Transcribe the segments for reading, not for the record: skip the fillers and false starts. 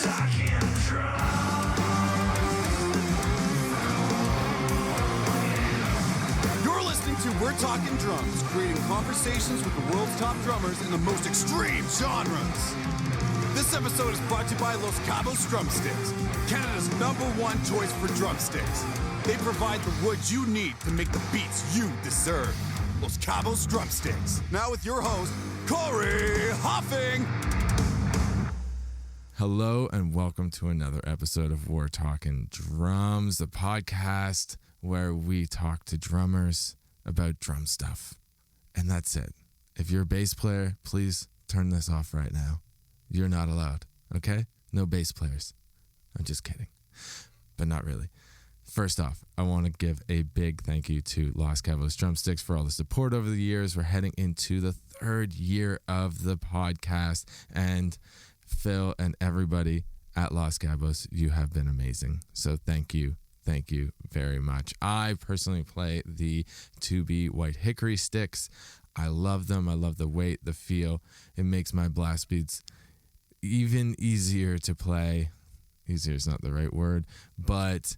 You're listening to We're Talking Drums, creating conversations with the world's top drummers in the most extreme genres. This episode is brought to you by Los Cabos Drumsticks, Canada's #1 choice for drumsticks. They provide the wood you need to make the beats you deserve. Los Cabos Drumsticks. Now with your host, Cory Hoffing. Hello and welcome to another episode of We're Talking Drums, the podcast where we talk to drummers about drum stuff. And that's it. If you're a bass player, please turn this off right now. You're not allowed, okay? No bass players. I'm just kidding, but not really. First off, I want to give a big thank you to Los Cabos Drumsticks for all the support over the years. We're heading into the 3rd year of the podcast, and Phil and everybody at Los Cabos, you have been amazing. So thank you. Thank you very much. I personally play the 2B White Hickory sticks. I love them. I love the weight, the feel. It makes my blast beats even easier to play. Easier is not the right word, but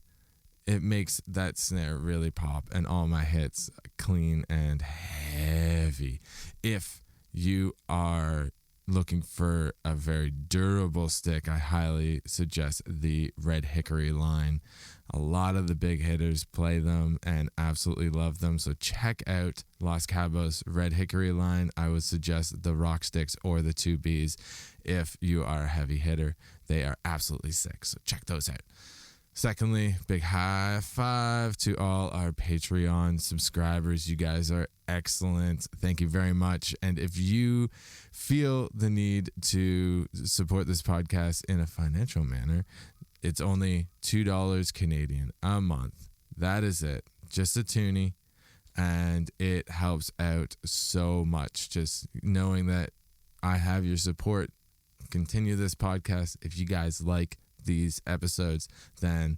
it makes that snare really pop and all my hits clean and heavy. If you are looking for a very durable stick, I highly suggest the Red Hickory line. A lot of the big hitters play them and absolutely love them. So check out Los Cabos Red Hickory line. I would suggest the Rock Sticks or the 2Bs if you are a heavy hitter. They are absolutely sick. So check those out. Secondly, big high five to all our Patreon subscribers. You guys are excellent. Thank you very much. And if you feel the need to support this podcast in a financial manner, it's only $2 Canadian a month. That is it. Just a toonie. And it helps out so much. Just knowing that I have your support. Continue this podcast. If you guys like these episodes, then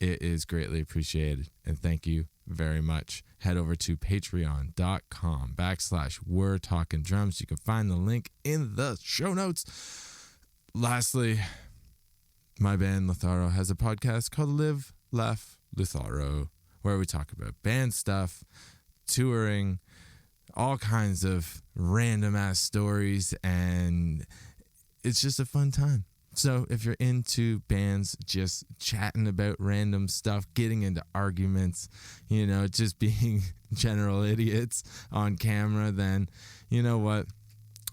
it is greatly appreciated. And thank you very much. Head over to patreon.com/We're Talking Drums. You can find the link in the show notes. Lastly, my band Lotharo has a podcast called Live, Laugh, Lotharo, where we talk about band stuff, touring, all kinds of random ass stories, and it's just a fun time. So if you're into bands, just chatting about random stuff, getting into arguments, just being general idiots on camera, then you know what?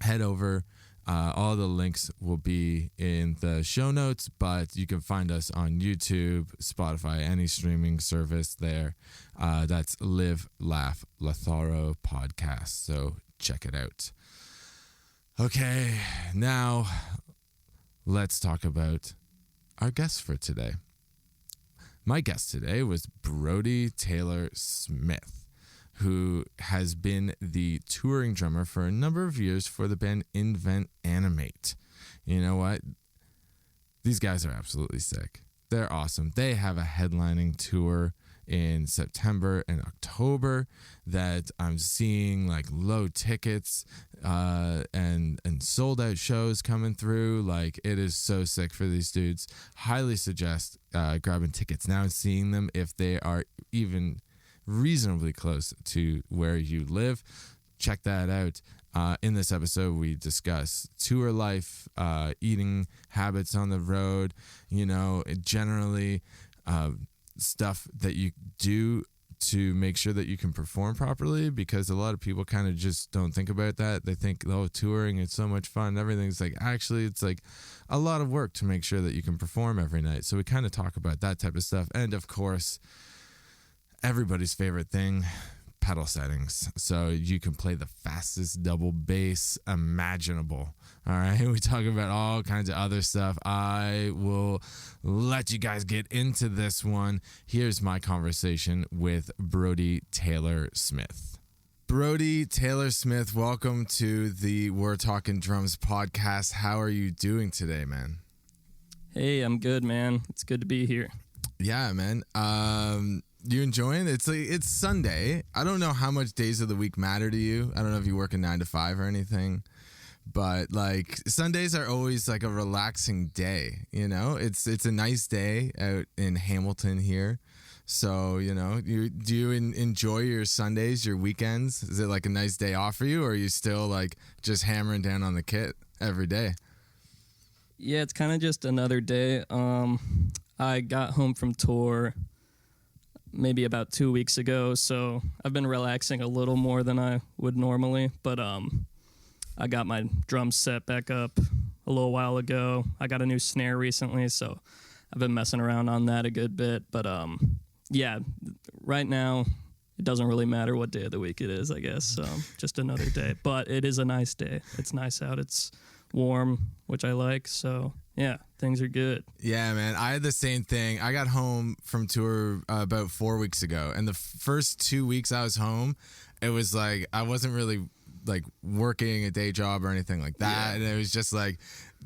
Head over. All the links will be in the show notes, but you can find us on YouTube, Spotify, any streaming service there. That's Live, Laugh, Lotharo podcast. So check it out. Okay, now let's talk about our guest for today. My guest today was Brody Taylor Smith, who has been the touring drummer for a number of years for the band Animate. You know what? These guys are absolutely sick. They're awesome. They have a headlining tour in September and October that I'm seeing like low tickets and sold out shows coming through. Like, it is so sick for these dudes. Highly suggest grabbing tickets now and seeing them if they are even reasonably close to where you live. Check that out. In this episode, we discuss tour life, eating habits on the road, generally stuff that you do to make sure that you can perform properly, because a lot of people kind of just don't think about that. They think, oh, touring, it's so much fun. Everything's like, actually, it's like a lot of work to make sure that you can perform every night. So we kind of talk about that type of stuff. And of course, everybody's favorite thing, pedal settings. So you can play the fastest double bass imaginable. All right. We talk about all kinds of other stuff. I will let you guys get into this one. Here's my conversation with Brody Taylor Smith. Brody Taylor Smith, welcome to the We're Talking Drums podcast. How are you doing today, man? Hey, I'm good, man. It's good to be here. Yeah, man. You enjoying it? It's Sunday. I don't know how much days of the week matter to you. I don't know if you work a 9 to 5 or anything, But like Sundays are always like a relaxing day, you know. It's a nice day out in Hamilton here. So, you know, do you enjoy your Sundays, your weekends? Is it like a nice day off for you, or are you still like just hammering down on the kit every day? Yeah, it's kind of just another day. I got home from tour maybe about 2 weeks ago, so I've been relaxing a little more than I would normally, but I got my drum set back up a little while ago. I got a new snare recently, so I've been messing around on that a good bit, but yeah, right now it doesn't really matter what day of the week it is, I guess. Just another day, but it is a nice day. It's nice out. It's warm, which I like. So yeah, things are good. Yeah, man. I had the same thing. I got home from tour about 4 weeks ago, and the first 2 weeks I was home, it was like I wasn't really like working a day job or anything like that, and it was just like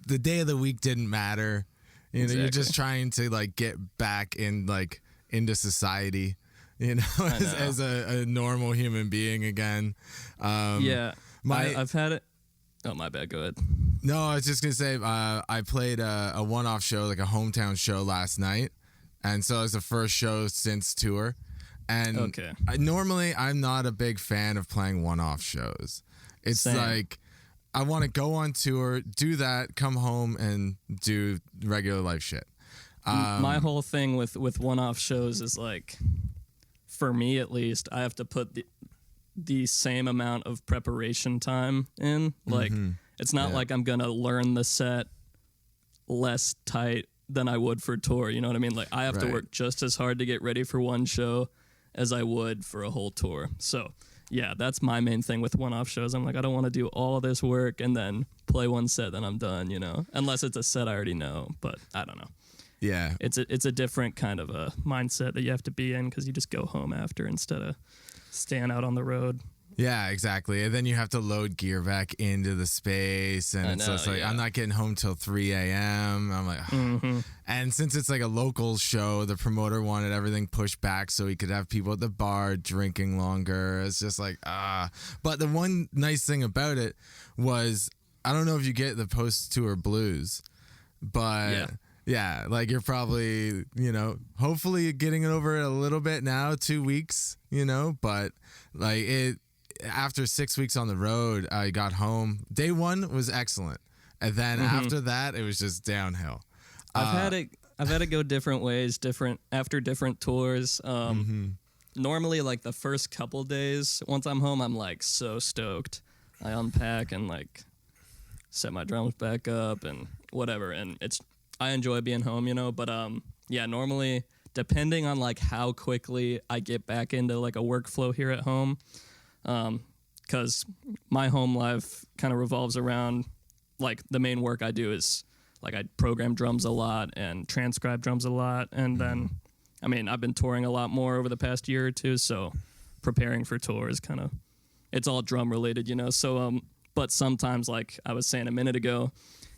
the day of the week didn't matter. You know, you're just trying to like get back in like into society, you know, as a normal human being again. I've had it. Oh, my bad. Go ahead. No, I was just gonna say I played a one-off show, like a hometown show last night, and so it was the first show since tour. And normally I'm not a big fan of playing one-off shows. It's like I want to go on tour, do that, come home, and do regular life shit. My whole thing with one-off shows is like, for me at least, I have to put the same amount of preparation time in. Like, it's not like I'm gonna learn the set less tight than I would for tour. You know what I mean? Like, I have to work just as hard to get ready for one show as I would for a whole tour. So yeah, that's my main thing with one-off shows. I'm like, I don't want to do all this work and then play one set, then I'm done, you know, unless it's a set I already know, but I don't know. Yeah. It's a different kind of a mindset that you have to be in, because you just go home after instead of staying out on the road. Yeah, exactly. And then you have to load gear back into the space. And so it's like, I'm not getting home till 3 a.m. I'm like, And since it's like a local show, the promoter wanted everything pushed back so he could have people at the bar drinking longer. It's just like, But the one nice thing about it was, I don't know if you get the post-tour blues, but yeah, like you're probably, you know, hopefully getting it over it a little bit now, 2 weeks, you know, but like after 6 weeks on the road, I got home. Day one was excellent. And then after that, it was just downhill. I've had it go different ways, after different tours. Normally, like the first couple days, once I'm home, I'm like so stoked. I unpack and like set my drums back up and whatever. And I enjoy being home, you know, but yeah, normally depending on like how quickly I get back into like a workflow here at home, because my home life kind of revolves around like the main work I do is like I program drums a lot and transcribe drums a lot, and then I mean I've been touring a lot more over the past year or two, so preparing for tours kind of, it's all drum related, you know. So but sometimes, like I was saying a minute ago,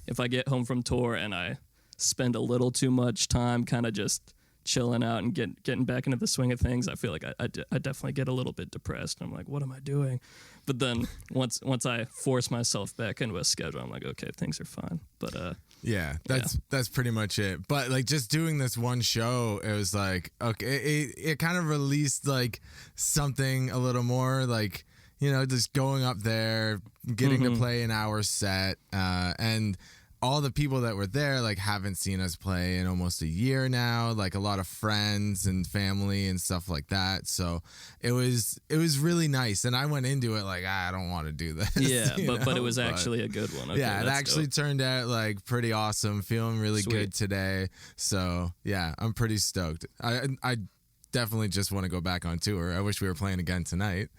if I get home from tour and I spend a little too much time kind of just chilling out and getting back into the swing of things, I feel like I definitely get a little bit depressed. I'm like, what am I doing? But then once I force myself back into a schedule, I'm like, okay, things are fine. But yeah, that's pretty much it. But like just doing this one show, it was like, okay, it kind of released like something a little more, like, you know, just going up there, getting to play an hour set, and all the people that were there like haven't seen us play in almost a year now, like a lot of friends and family and stuff like that. So it was really nice, and I went into it like, I don't want to do this. Yeah, but it was actually a good one. Okay, yeah, it actually turned out like pretty awesome. Feeling really good today. So yeah, I'm pretty stoked. I definitely just want to go back on tour. I wish we were playing again tonight,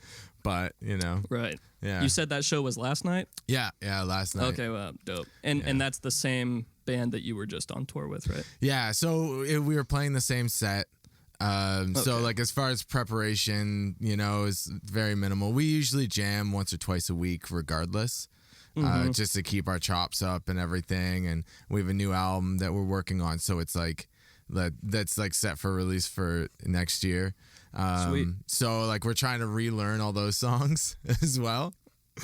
but you know. Right. Yeah. You said that show was last night? Yeah, last night. Okay, well, dope. And that's the same band that you were just on tour with, right? Yeah, so we were playing the same set. So like as far as preparation, you know, is very minimal. We usually jam once or twice a week regardless. Just to keep our chops up and everything. And we have a new album that we're working on, so it's like that's like set for release for next year. Sweet. So like we're trying to relearn all those songs as well.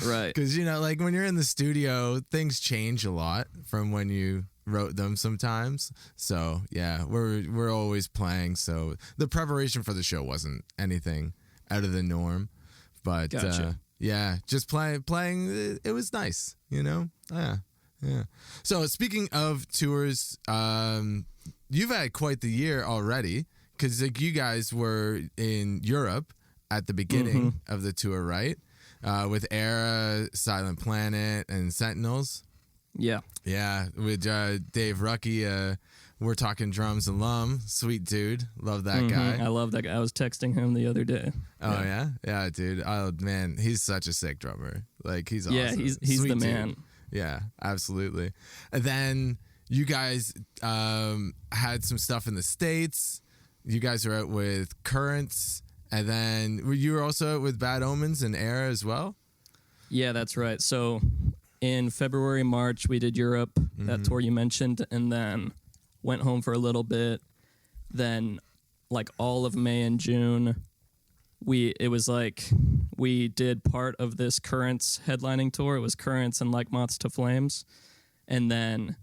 Right. Because, you know, like when you're in the studio, things change a lot from when you wrote them sometimes. So, yeah, we're always playing. So the preparation for the show wasn't anything out of the norm. But, Gotcha. yeah, just playing, it was nice, you know? Yeah. So speaking of tours, you've had quite the year already because like you guys were in Europe at the beginning of the tour, right? With Era, Silent Planet, and Sentinels. Yeah. Yeah, with Dave Rucky, We're Talking Drums alum. Sweet dude. Love that guy. I love that guy. I was texting him the other day. Oh, yeah? Yeah, dude. Oh, man, he's such a sick drummer. Like, he's awesome. Yeah, he's Sweet the dude. man. Yeah, absolutely. And then you guys had some stuff in the States. You guys were out with Currents. And then you were also out with Bad Omens and Era as well? Yeah, that's right. So in February, March, we did Europe, that tour you mentioned, and then went home for a little bit. Then like all of May and June, it was like we did part of this Currents headlining tour. It was Currents and Like Moths to Flames. And then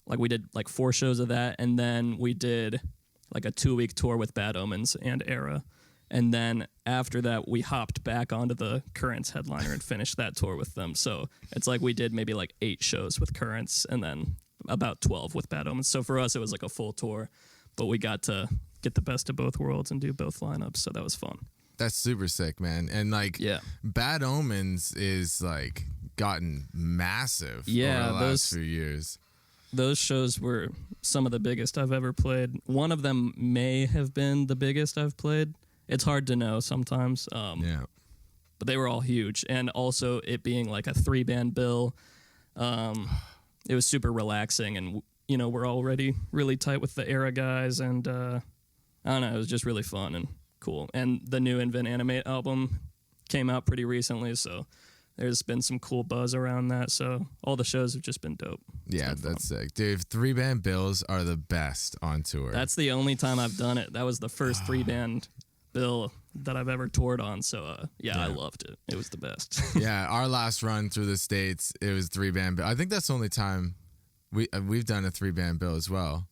like we did like 4 shows of that. And then we did like a 2-week tour with Bad Omens and Era. And then after that, we hopped back onto the Currents headliner and finished that tour with them. So it's like we did maybe like 8 shows with Currents and then about 12 with Bad Omens. So for us, it was like a full tour, but we got to get the best of both worlds and do both lineups. So that was fun. That's super sick, man. And like, Bad Omens is like gotten massive over the last few years. Those shows were some of the biggest I've ever played. One of them may have been the biggest I've played. It's hard to know sometimes. But they were all huge. And also it being like a 3-band bill, it was super relaxing. And, you know, we're already really tight with the Era guys. And I don't know, it was just really fun and cool. And the new Invent Animate album came out pretty recently. So there's been some cool buzz around that. So all the shows have just been dope. Yeah, that's sick. Dude, 3-band bills are the best on tour. That's the only time I've done it. That was the first 3-band bill that I've ever toured on. So, I loved it. It was the best. Yeah, our last run through the States, it was 3-band bill. I think that's the only time we've done a 3-band bill as well.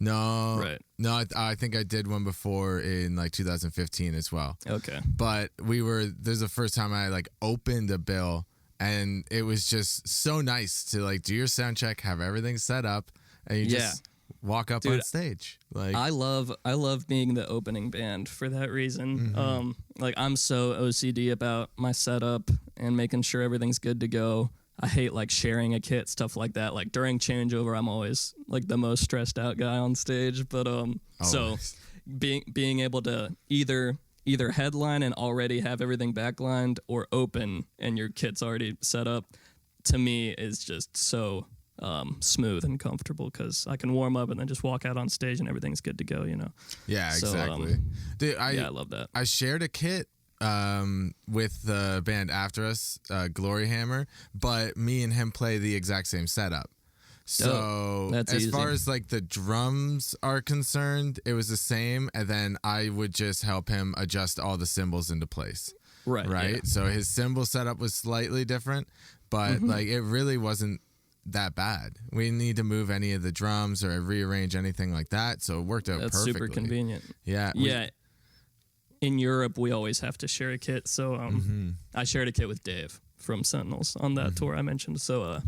No, right. No, I think I did one before in like 2015 as well. Okay. But there's the first time I like opened a bill and it was just so nice to like do your sound check, have everything set up, and you just walk up on stage. Like I love being the opening band for that reason. Like I'm so OCD about my setup and making sure everything's good to go. I hate like sharing a kit, stuff like that. Like during changeover, I'm always like the most stressed out guy on stage. But so being able to either headline and already have everything backlined or open and your kit's already set up, to me is just so smooth and comfortable because I can warm up and then just walk out on stage and everything's good to go, you know? Yeah, exactly. Dude, I love that. I shared a kit with the band after us, Glory Hammer, but me and him play the exact same setup. So that's as easy. far as like the drums are concerned, it was the same, and then I would just help him adjust all the cymbals into place. Right. Yeah. So his cymbal setup was slightly different, but like it really wasn't that bad. We didn't need to move any of the drums or rearrange anything like that, so it worked out perfectly. Super convenient. Yeah. In Europe, we always have to share a kit, so I shared a kit with Dave from Sentinels on that tour I mentioned. So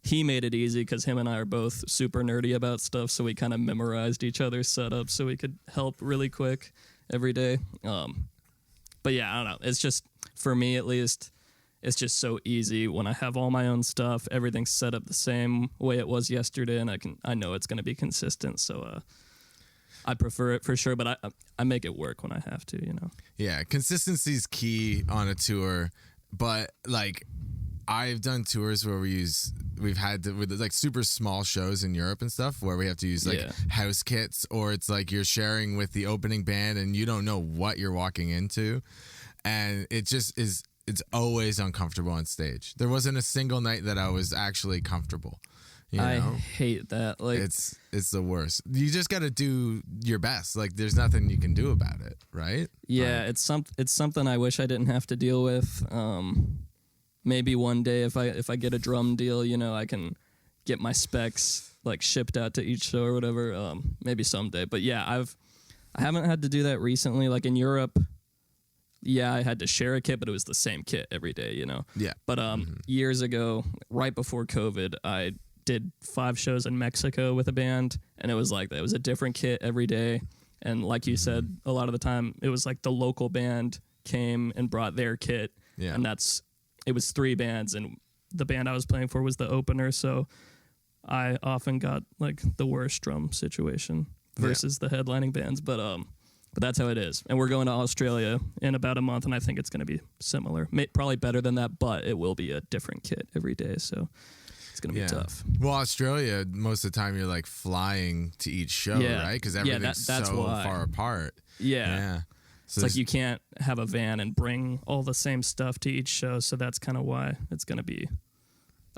he made it easy because him and I are both super nerdy about stuff, so we kind of memorized each other's setup so we could help really quick every day. But yeah, I don't know. It's just, for me at least, it's just so easy when I have all my own stuff. Everything's set up the same way it was yesterday, and I know it's going to be consistent. So I prefer it for sure, but I make it work when I have to, you know. Yeah, consistency's key on a tour, but like I've done tours where we've had with like super small shows in Europe and stuff where we have to use like house kits, or it's like you're sharing with the opening band and you don't know what you're walking into, and it just is. It's always uncomfortable on stage. There wasn't a single night that I was actually comfortable. You know? I hate that. Like it's the worst. You just got to do your best. Like there's nothing you can do about it, right? Yeah, it's something I wish I didn't have to deal with. maybe one day if I get a drum deal, you know, I can get my specs like shipped out to each show or whatever. Maybe someday. But yeah, I haven't had to do that recently. Like in Europe, yeah, I had to share a kit, but it was the same kit every day, you know? Yeah. But years ago, right before COVID, I did 5 shows in Mexico with a band, and it was like that. It was a different kit every day. And like you said, a lot of the time, it was like the local band came and brought their kit. Yeah. And it was 3 bands, and the band I was playing for was the opener, so I often got like the worst drum situation versus the headlining bands. But that's how it is. And we're going to Australia in about a month, and I think it's going to be similar. Probably better than that, but it will be a different kit every day, so it's going to be tough. Well, Australia, most of the time you're like flying to each show, right? Because everything's that's so why. far apart. Yeah. So it's like you can't have a van and bring all the same stuff to each show, so that's kind of why it's going to be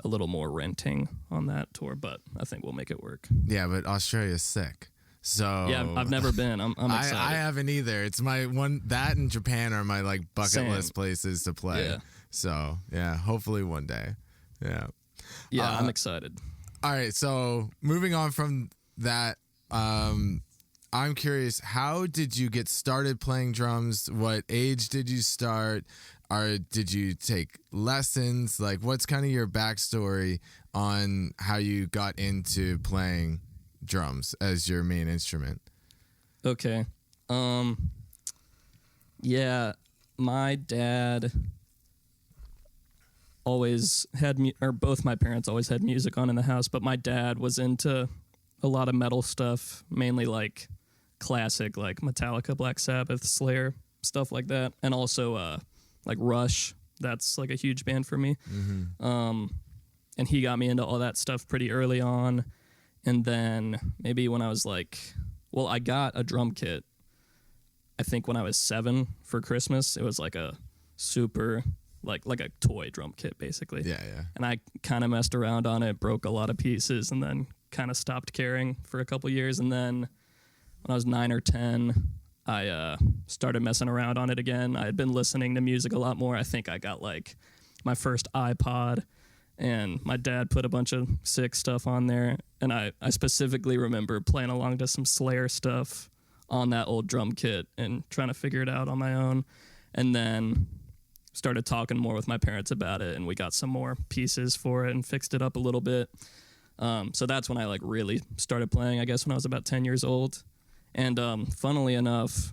a little more renting on that tour, but I think we'll make it work. Yeah, but Australia's sick. So yeah, I've never been. I'm excited. I haven't either. It's my one. That and Japan are my like bucket list places to play. Yeah. So yeah, hopefully one day. Yeah. Yeah, I'm excited. All right. So moving on from that, I'm curious. How did you get started playing drums? What age did you start? Or did you take lessons? Like, what's kind of your backstory on how you got into playing drums as your main instrument? Okay. Yeah, my dad always had or both my parents always had music on in the house, but my dad was into a lot of metal stuff, mainly like classic like Metallica, Black Sabbath, Slayer, stuff like that, and also like Rush. That's like a huge band for me. And he got me into all that stuff pretty early on. And then maybe when I was like, well, I got a drum kit, I think when I was 7 for Christmas. It was like a super, like a toy drum kit, basically. Yeah. And I kind of messed around on it, broke a lot of pieces, and then kind of stopped caring for a couple years. And then when I was 9 or 10, I started messing around on it again. I had been listening to music a lot more. I think I got like my first iPod, and my dad put a bunch of sick stuff on there. And I specifically remember playing along to some Slayer stuff on that old drum kit and trying to figure it out on my own. And then started talking more with my parents about it, and we got some more pieces for it and fixed it up a little bit. So that's when I like really started playing, I guess, when I was about 10 years old. And funnily enough,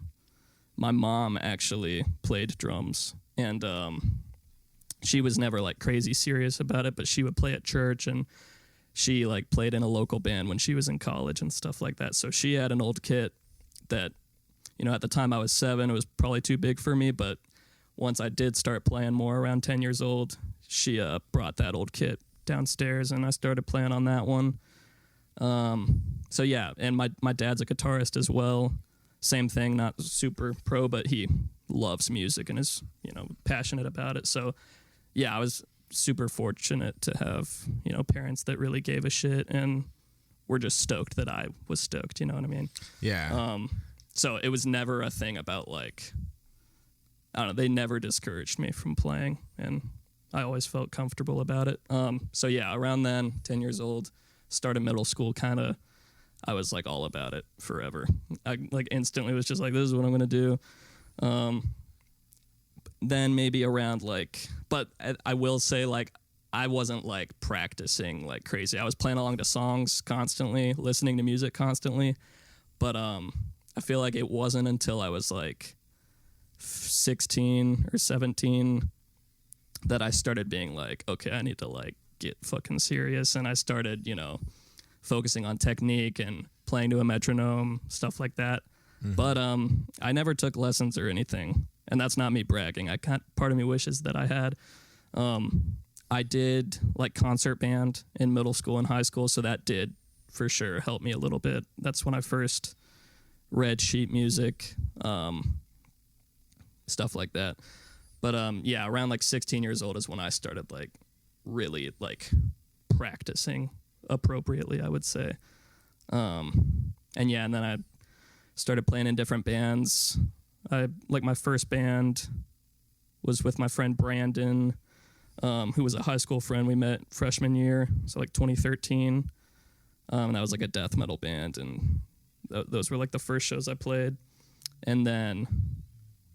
my mom actually played drums, and she was never like crazy serious about it, but she would play at church, and she like played in a local band when she was in college and stuff like that. So she had an old kit that, you know, at the time I was 7, it was probably too big for me, but once I did start playing more around 10 years old, she brought that old kit downstairs, and I started playing on that one. So yeah, and my dad's a guitarist as well. Same thing, not super pro, but he loves music and is, you know, passionate about it. So yeah, I was super fortunate to have, you know, parents that really gave a shit and were just stoked that I was stoked, you know what I mean? Yeah. So it was never a thing about like, I don't know, they never discouraged me from playing, and I always felt comfortable about it. So yeah, around then, 10 years old, started middle school, kind of, I was like all about it forever. I like instantly was just like, this is what I'm going to do. Then maybe around like, but I will say like, I wasn't like practicing like crazy. I was playing along to songs constantly, listening to music constantly. But I feel like it wasn't until I was like 16 or 17 that I started being like, okay, I need to like get fucking serious. And I started, you know, focusing on technique and playing to a metronome, stuff like that. Mm-hmm. But I never took lessons or anything, and that's not me bragging. Part of me wishes that I had. I did like concert band in middle school and high school, so that did for sure help me a little bit. That's when I first read sheet music, stuff like that. But yeah, around like 16 years old is when I started like really like practicing appropriately, I would say. And yeah, and then I started playing in different bands. My first band was with my friend Brandon. who was a high school friend. We met freshman year, so like 2013. And that was like a death metal band, and those were like the first shows I played. And then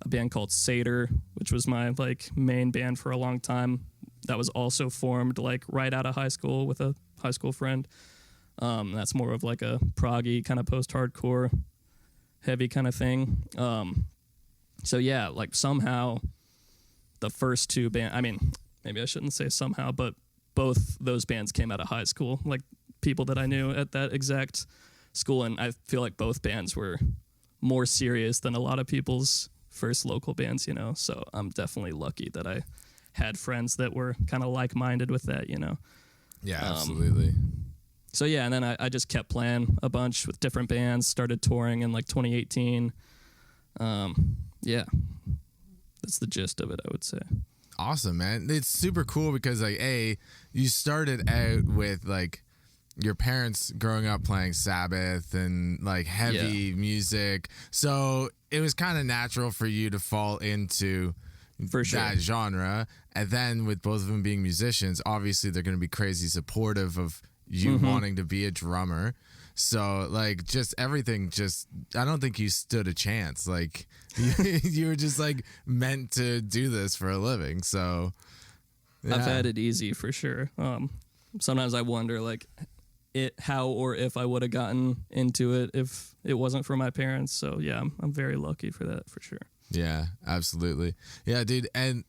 a band called Satyr, which was my like main band for a long time. That was also formed like right out of high school with a high school friend. That's more of like a proggy kind of post-hardcore heavy kind of thing. So yeah, like somehow the first two I mean, maybe I shouldn't say somehow, but both those bands came out of high school, like people that I knew at that exact school. And I feel like both bands were more serious than a lot of people's first local bands, you know? So I'm definitely lucky that I had friends that were kind of like-minded with that, you know? Yeah, absolutely. So yeah, and then I just kept playing a bunch with different bands, started touring in like 2018. Yeah, that's the gist of it, I would say. Awesome, man. It's super cool because like, you started out with like your parents growing up playing Sabbath and like heavy music. So it was kind of natural for you to fall into that genre. And then with both of them being musicians, obviously they're going to be crazy supportive of you wanting to be a drummer. So like just everything, I don't think you stood a chance. Like you were just like meant to do this for a living. So yeah. I've had it easy for sure. Sometimes I wonder like how or if I would have gotten into it if it wasn't for my parents. So yeah, I'm very lucky for that for sure. Yeah, absolutely. Yeah, dude. And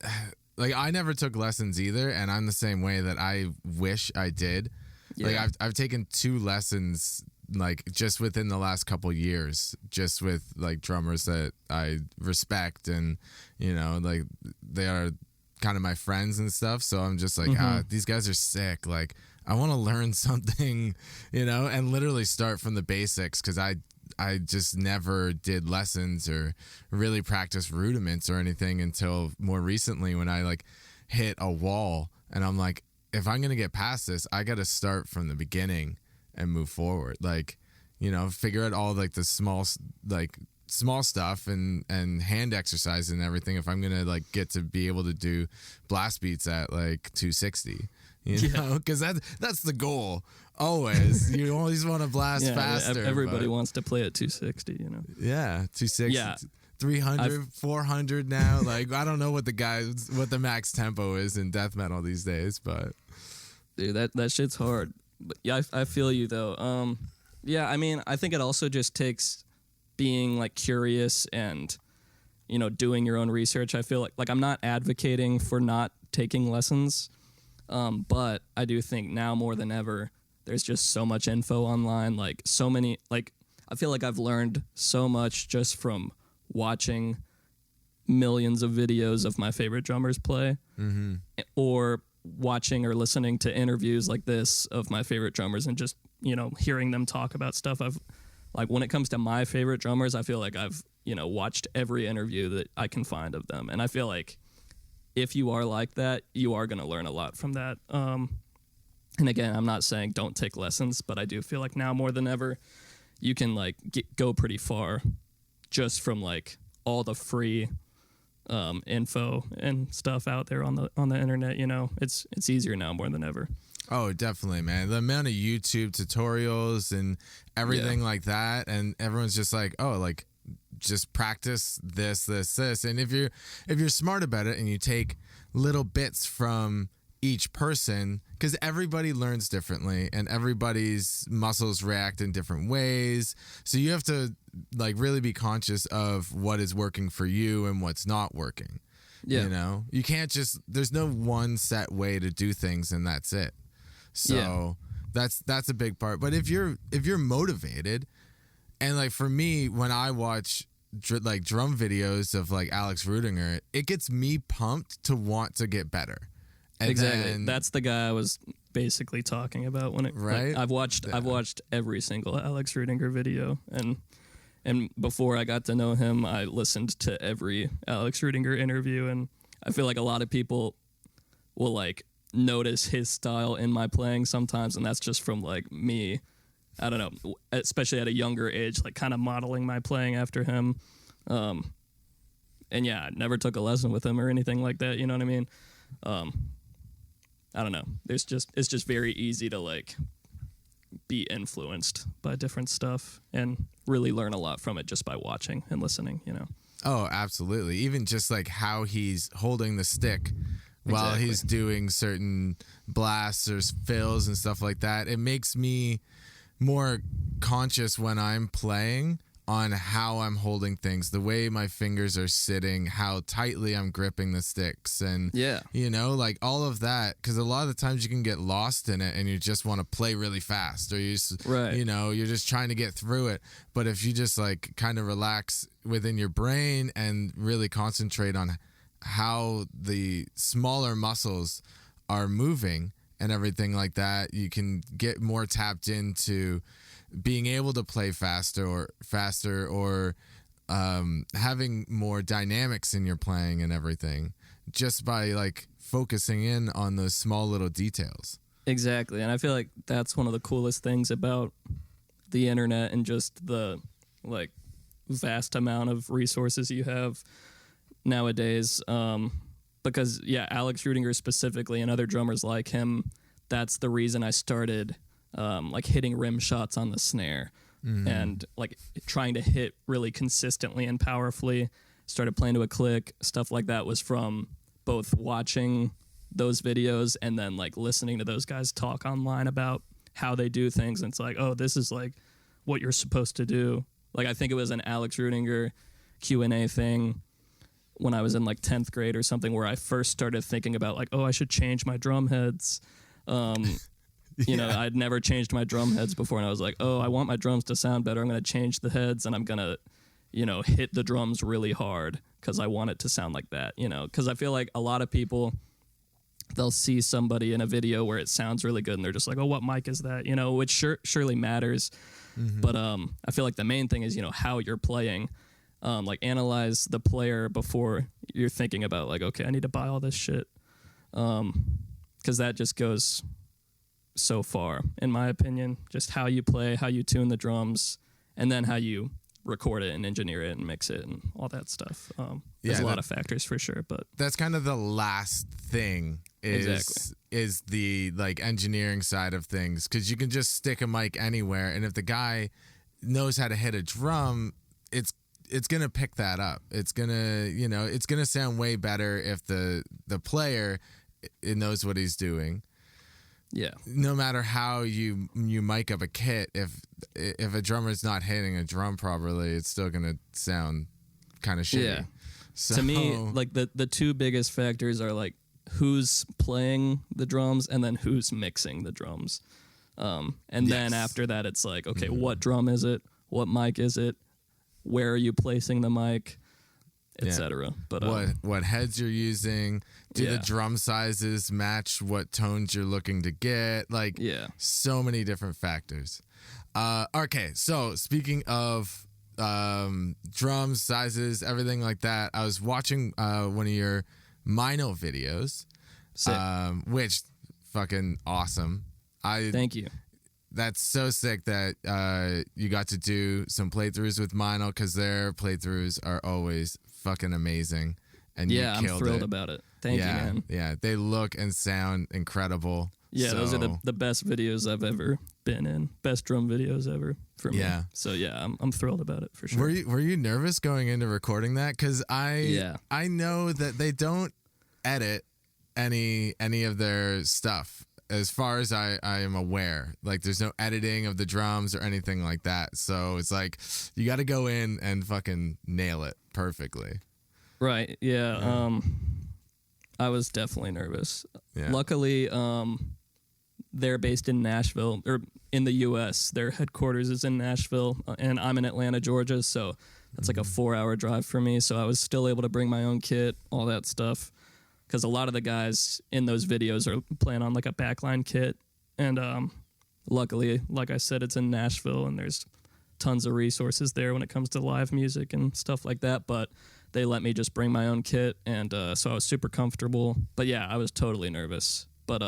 like I never took lessons either, and I'm the same way that I wish I did. Yeah. Like I've taken 2 lessons like just within the last couple years, just with like drummers that I respect, and you know, like they are kind of my friends and stuff. So I'm just like, these guys are sick. Like I want to learn something, you know, and literally start from the basics, because I just never did lessons or really practiced rudiments or anything until more recently when I like hit a wall, and I'm like, if I'm going to get past this, I got to start from the beginning and move forward. Like, you know, figure out all like the small stuff and hand exercise and everything. If I'm going to like get to be able to do blast beats at like 260, you know, because that's the goal. Always. You always want to blast faster. Everybody wants to play at 260, you know. Yeah, 260. Yeah. 300, 400 now. Like, I don't know what the max tempo is in death metal these days, but dude, that shit's hard. But yeah, I feel you though. Yeah, I mean, I think it also just takes being like curious and, you know, doing your own research. I feel like I'm not advocating for not taking lessons, but I do think now more than ever, there's just so much info online, like so many, like I feel like I've learned so much just from watching millions of videos of my favorite drummers play, or watching or listening to interviews like this of my favorite drummers and just, you know, hearing them talk about stuff. I've like, when it comes to my favorite drummers, I feel like I've, you know, watched every interview that I can find of them. And I feel like if you are like that, you are going to learn a lot from that. And again, I'm not saying don't take lessons, but I do feel like now more than ever, you can like go pretty far just from like all the free info and stuff out there on the internet. You know, it's easier now more than ever. Oh, definitely, man. The amount of YouTube tutorials and everything like that, and everyone's just like, oh, like just practice this. And if you're smart about it and you take little bits from each person, because everybody learns differently and everybody's muscles react in different ways, so you have to like really be conscious of what is working for you and what's not working. You know, you can't just, there's no one set way to do things and that's it. So that's a big part. But if you're motivated, and like for me, when I watch like drum videos of like Alex Rudinger, it gets me pumped to want to get better. And exactly. That's the guy I was basically talking about when it. Right. Like, I've watched every single Alex Rudinger video, and before I got to know him, I listened to every Alex Rudinger interview, and I feel like a lot of people will like notice his style in my playing sometimes, and that's just from like me, I don't know, especially at a younger age, like kind of modeling my playing after him. And yeah, I never took a lesson with him or anything like that, you know what I mean? I don't know. It's just very easy to like be influenced by different stuff and really learn a lot from it just by watching and listening, you know. Oh, absolutely. Even just like how he's holding the stick while Exactly. he's doing certain blasts or fills and stuff like that. It makes me more conscious when I'm playing on how I'm holding things, the way my fingers are sitting, how tightly I'm gripping the sticks, and Yeah. you know, like all of that, because a lot of the times you can get lost in it and you just want to play really fast, or you just, Right. you know, you're just trying to get through it. But if you just like kind of relax within your brain and really concentrate on how the smaller muscles are moving and everything like that, you can get more tapped into being able to play faster or having more dynamics in your playing and everything, just by like focusing in on those small little details. Exactly. And I feel like that's one of the coolest things about the internet and just the like vast amount of resources you have nowadays. Because yeah, Alex Rudinger specifically and other drummers like him, that's the reason I started like hitting rim shots on the snare and like trying to hit really consistently and powerfully. Started playing to a click. Stuff like that was from both watching those videos and then like listening to those guys talk online about how they do things. And it's like, oh, this is like what you're supposed to do. Like I think it was an Alex Rudinger Q&A thing when I was in like 10th grade or something, where I first started thinking about like, oh, I should change my drum heads. You know, I'd never changed my drum heads before, and I was like, oh, I want my drums to sound better. I'm going to change the heads, and I'm going to, you know, hit the drums really hard because I want it to sound like that, you know, because I feel like a lot of people, they'll see somebody in a video where it sounds really good, and they're just like, oh, what mic is that, you know, which surely matters. But I feel like the main thing is, you know, how you're playing. Like analyze the player before you're thinking about like, okay, I need to buy all this shit. Because that just goes so far, in my opinion. Just how you play, how you tune the drums, and then how you record it and engineer it and mix it and all that stuff. There's a lot of factors for sure, but that's kind of the last thing is the like engineering side of things, because you can just stick a mic anywhere, and if the guy knows how to hit a drum, it's gonna pick that up. It's gonna sound way better if the player it knows what he's doing. yeah. No matter how you mic up a kit, if a drummer's not hitting a drum properly, it's still gonna sound kind of shitty. Yeah. So, To me, like the two biggest factors are like who's playing the drums and then who's mixing the drums. And then after that, it's like, okay, what drum is it? What mic is it? Where are you placing the mic? Etc. But what heads you're using? Do the drum sizes match what tones you're looking to get? Like, so many different factors. Okay, so speaking of drums, sizes, everything like that, I was watching one of your Meinl videos, which fucking awesome. Thank you. That's so sick that you got to do some playthroughs with Meinl, because their playthroughs are always fucking amazing. And you I'm killed thrilled it. about it. Thank you, man. Yeah, they look and sound incredible. Yeah, so, those are the best videos I've ever been in. Best drum videos ever for me. Yeah. So yeah, I'm thrilled about it for sure. Were you nervous going into recording that? Because I know that they don't edit any of their stuff, as far as I am aware. Like, there's no editing of the drums or anything like that. So it's like you got to go in and fucking nail it perfectly. Right. Yeah. I was definitely nervous. Yeah. Luckily, they're based in Nashville, or in the U.S. Their headquarters is in Nashville, and I'm in Atlanta, Georgia. So that's like a 4-hour drive for me. So I was still able to bring my own kit, all that stuff. Because a lot of the guys in those videos are playing on like a backline kit. And luckily, like I said, it's in Nashville, and there's tons of resources there when it comes to live music and stuff like that. But they let me just bring my own kit, and so I was super comfortable. But yeah, I was totally nervous. But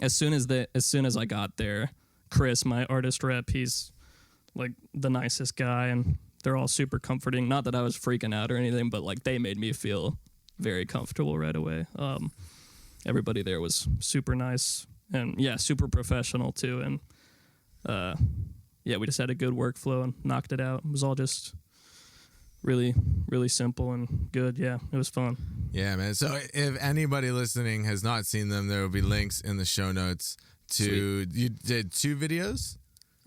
as soon as I got there, Chris, my artist rep, he's like the nicest guy, and they're all super comforting. Not that I was freaking out or anything, but like they made me feel very comfortable right away. everybody there was super nice and yeah, super professional too. And yeah, we just had a good workflow and knocked it out. It was all just really, really simple and good. Yeah, it was fun. Yeah, man. So if anybody listening has not seen them, there will be links in the show notes to. Sweet. You did 2 videos?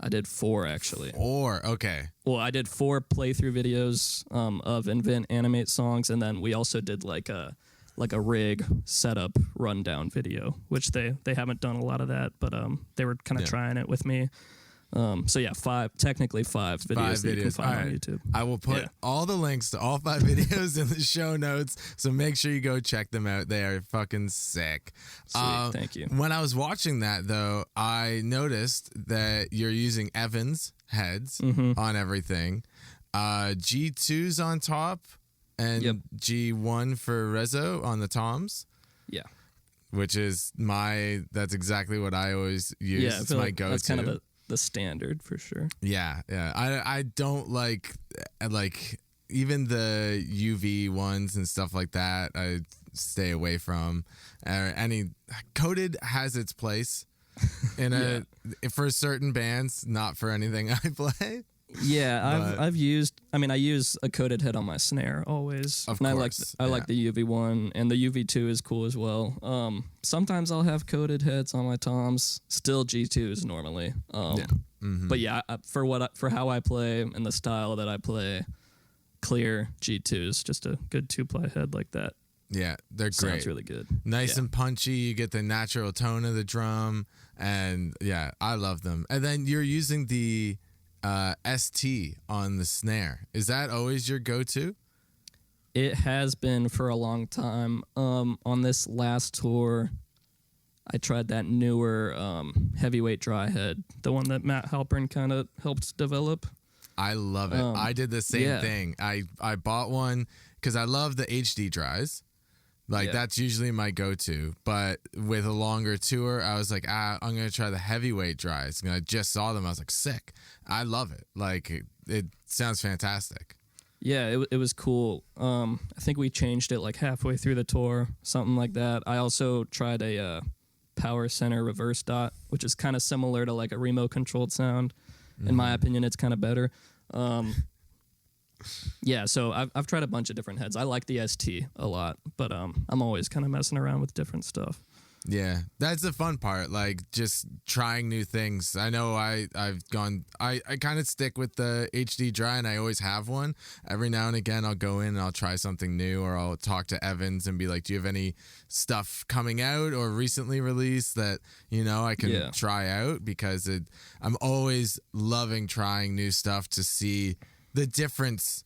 I did 4 actually. 4, okay. Well, I did 4 playthrough videos of Invent Animate songs, and then we also did like a rig setup rundown video, which they haven't done a lot of that, but they were kind of trying it with me. So yeah, 5 videos that you can find on YouTube. I will put all the links to all 5 videos in the show notes, so make sure you go check them out. They are fucking sick. Sweet, thank you. When I was watching that, though, I noticed that you're using Evans heads on everything. G2's on top, and G1 for Rezo on the toms. Yeah. Which is that's exactly what I always use. Yeah, it's my go-to. That's kind of the standard for sure. Yeah. I don't like even the UV ones and stuff like that. I stay away from. Any coated has its place in for certain bands, not for anything I play. Yeah, I use a coated head on my snare always. Of and course, I like the UV one, and the UV2 is cool as well. Sometimes I'll have coated heads on my toms. Still G2s normally. But yeah, for how I play and the style that I play, clear G2s, just a good 2-ply head like that. Yeah, they're great. Sounds really good. Nice and punchy. You get the natural tone of the drum, and yeah, I love them. And then you're using the ST on the snare. Is that always your go-to? It has been for a long time. On this last tour, I tried that newer heavyweight dry head, the one that Matt Halpern kind of helped develop. I love it. I did the same thing. I bought one because I love the HD dries. That's usually my go-to. But with a longer tour, I was like, I'm going to try the heavyweight dries. And I just saw them. I was like, sick. I love it. It sounds fantastic. Yeah, it was cool. I think we changed it like halfway through the tour, something like that. I also tried a Power Center reverse dot, which is kind of similar to like a remote-controlled sound. In my opinion, it's kind of better. Yeah, so I've tried a bunch of different heads. I like the ST a lot, but I'm always kind of messing around with different stuff. Yeah, that's the fun part, just trying new things. I know I kind of stick with the HD dry, and I always have one. Every now and again, I'll go in and I'll try something new, or I'll talk to Evans and be like, do you have any stuff coming out or recently released that, I can try out? Because I'm always loving trying new stuff to see the difference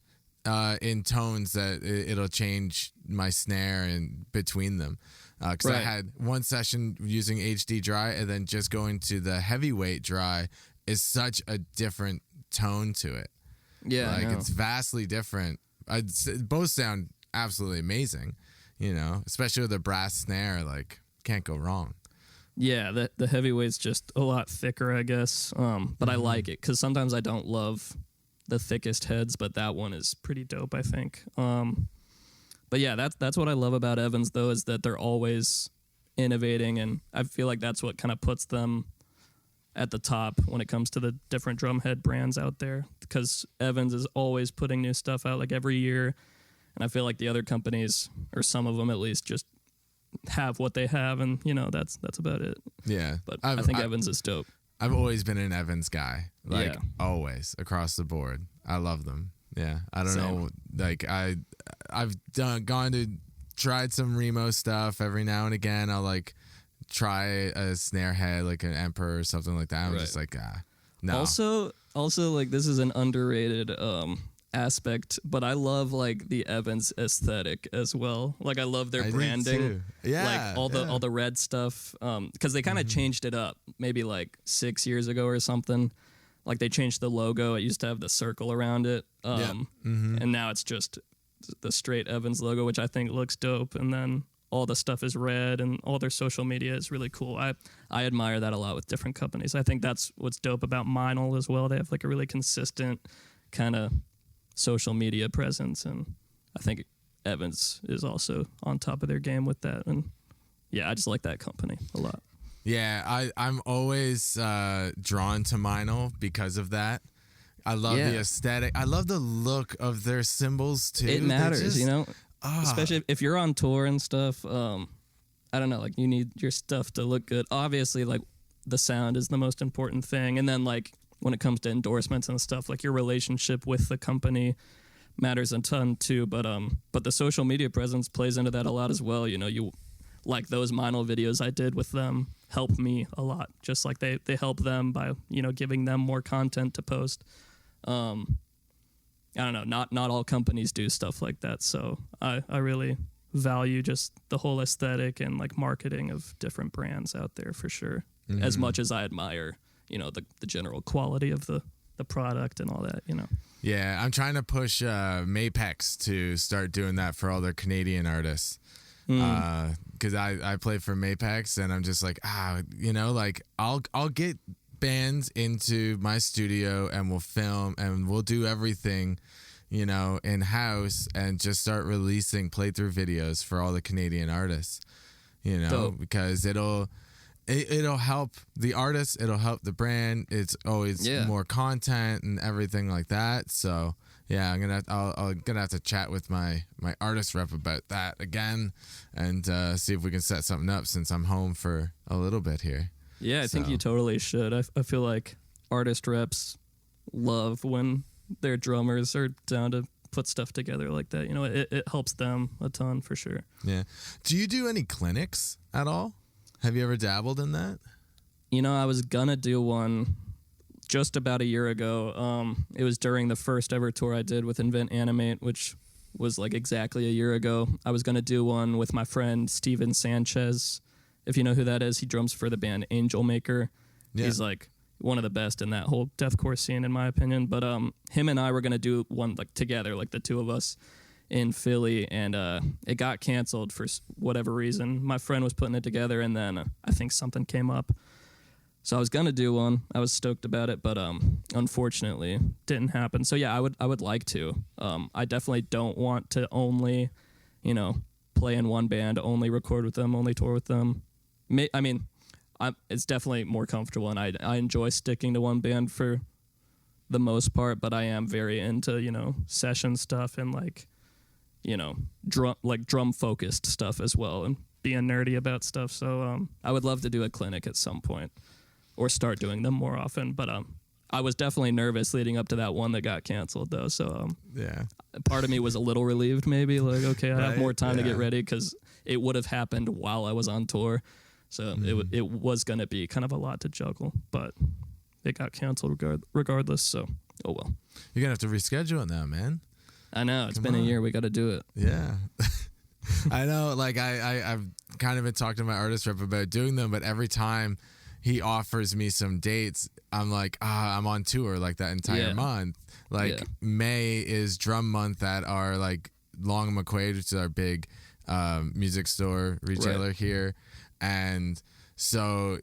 in tones that it'll change my snare and between them. Because I had one session using HD dry, and then just going to the heavyweight dry is such a different tone to it. Yeah, it's vastly different. Both sound absolutely amazing, especially with the brass snare. Can't go wrong. Yeah, the heavyweight's just a lot thicker, I guess. But I like it because sometimes I don't love the thickest heads, but that one is pretty dope, I think. But yeah, that's what I love about Evans, though, is that they're always innovating, and I feel like that's what kind of puts them at the top when it comes to the different drum head brands out there, because Evans is always putting new stuff out every year, and I feel like the other companies, or some of them at least, just have what they have, and that's about it. Yeah, but I think Evans is dope. I've always been an Evans guy, always across the board. I love them. Yeah, I don't know. I've tried some Remo stuff every now and again. I'll try a snare head, like an Emperor or something like that. I'm just no. Also, this is an underrated aspect, but I love the Evans aesthetic as well. I love their branding. Yeah, all the red stuff. Because they kind of changed it up maybe 6 years ago or something. They changed the logo. It used to have the circle around it. And now it's just the straight Evans logo, which I think looks dope. And then all the stuff is red, and all their social media is really cool. I admire that a lot with different companies. I think that's what's dope about Meinl as well. They have a really consistent kind of social media presence, and I think Evans is also on top of their game with that. And yeah, I just like that company a lot. Yeah, I'm always drawn to Meinl because of that. I love the aesthetic. I love the look of their cymbals too. It matters, especially if you're on tour and stuff. I don't know, like you need your stuff to look good. Obviously, like the sound is the most important thing, and then like when it comes to endorsements and stuff, like your relationship with the company matters a ton too. But the social media presence plays into that a lot as well. You like those Meinl videos I did with them help me a lot. Just like they help them by giving them more content to post. I don't know. Not all companies do stuff like that. So I really value just the whole aesthetic and like marketing of different brands out there for sure. Mm-hmm. As much as I admire, the general quality of the product and all that, Yeah, I'm trying to push Mapex to start doing that for all their Canadian artists. Because I play for Mapex and I'm just like, like I'll get bands into my studio and we'll film and we'll do everything, in house and just start releasing playthrough videos for all the Canadian artists, Dope. Because it'll help the artists, it'll help the brand. It's always more content and everything like that. So yeah, I'm gonna have to chat with my artist rep about that again and see if we can set something up since I'm home for a little bit here. Yeah, I think you totally should. I feel like artist reps love when their drummers are down to put stuff together like that. It helps them a ton for sure. Yeah. Do you do any clinics at all? Have you ever dabbled in that? I was gonna do one just about a year ago. It was during the first ever tour I did with Animate, which was like exactly a year ago. I was gonna do one with my friend Steven Sanchez. If you know who that is, he drums for the band Angel Maker. Yeah. He's like one of the best in that whole deathcore scene, in my opinion. But him and I were gonna do one like together, like the two of us in Philly, and it got canceled for whatever reason. My friend was putting it together, and then I think something came up. So I was gonna do one. I was stoked about it, but unfortunately, didn't happen. So yeah, I would like to. I definitely don't want to only, play in one band, only record with them, only tour with them. It's definitely more comfortable, and I enjoy sticking to one band for the most part. But I am very into session stuff and like drum focused stuff as well, and being nerdy about stuff. So I would love to do a clinic at some point, or start doing them more often. But I was definitely nervous leading up to that one that got canceled though. So yeah, part of me was a little relieved, maybe like, okay, I have more time to get ready, because it would have happened while I was on tour. So it was going to be kind of a lot to juggle, but it got canceled regardless. So, oh well. You're going to have to reschedule it now, man. I know. It's been a year. We got to do it. Yeah. I know. Like I've kind of been talking to my artist rep about doing them, but every time he offers me some dates, I'm like, I'm on tour like that entire month. Like May is drum month at our like Long McQuaid, which is our big music store retailer here. And so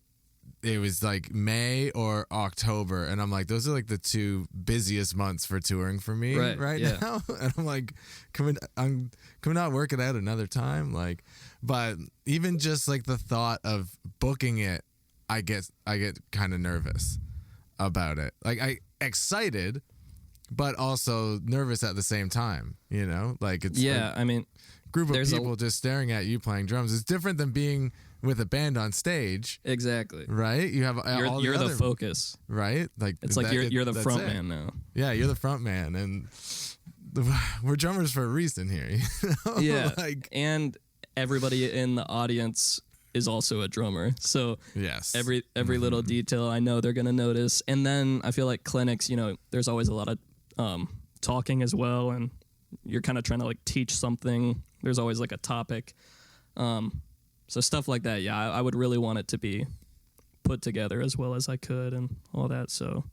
it was like May or October, and I'm like, those are like the two busiest months for touring for me right now. And I'm like, can we not work it out another time? Like, but even just like the thought of booking it, I get kind of nervous about it. Like I excited, but also nervous at the same time. Like it's group of people just staring at you playing drums. It's different than being with a band on stage. Exactly. Right? You have you're the focus. Right? Like it's like you're the front man now. Yeah, you're the front man, and we're drummers for a reason here. Yeah. And everybody in the audience is also a drummer. So yes. Every little detail I know they're going to notice. And then I feel like clinics, there's always a lot of talking as well, and you're kind of trying to like teach something. There's always like a topic. So stuff like that, yeah, I would really want it to be put together as well as I could and all that. So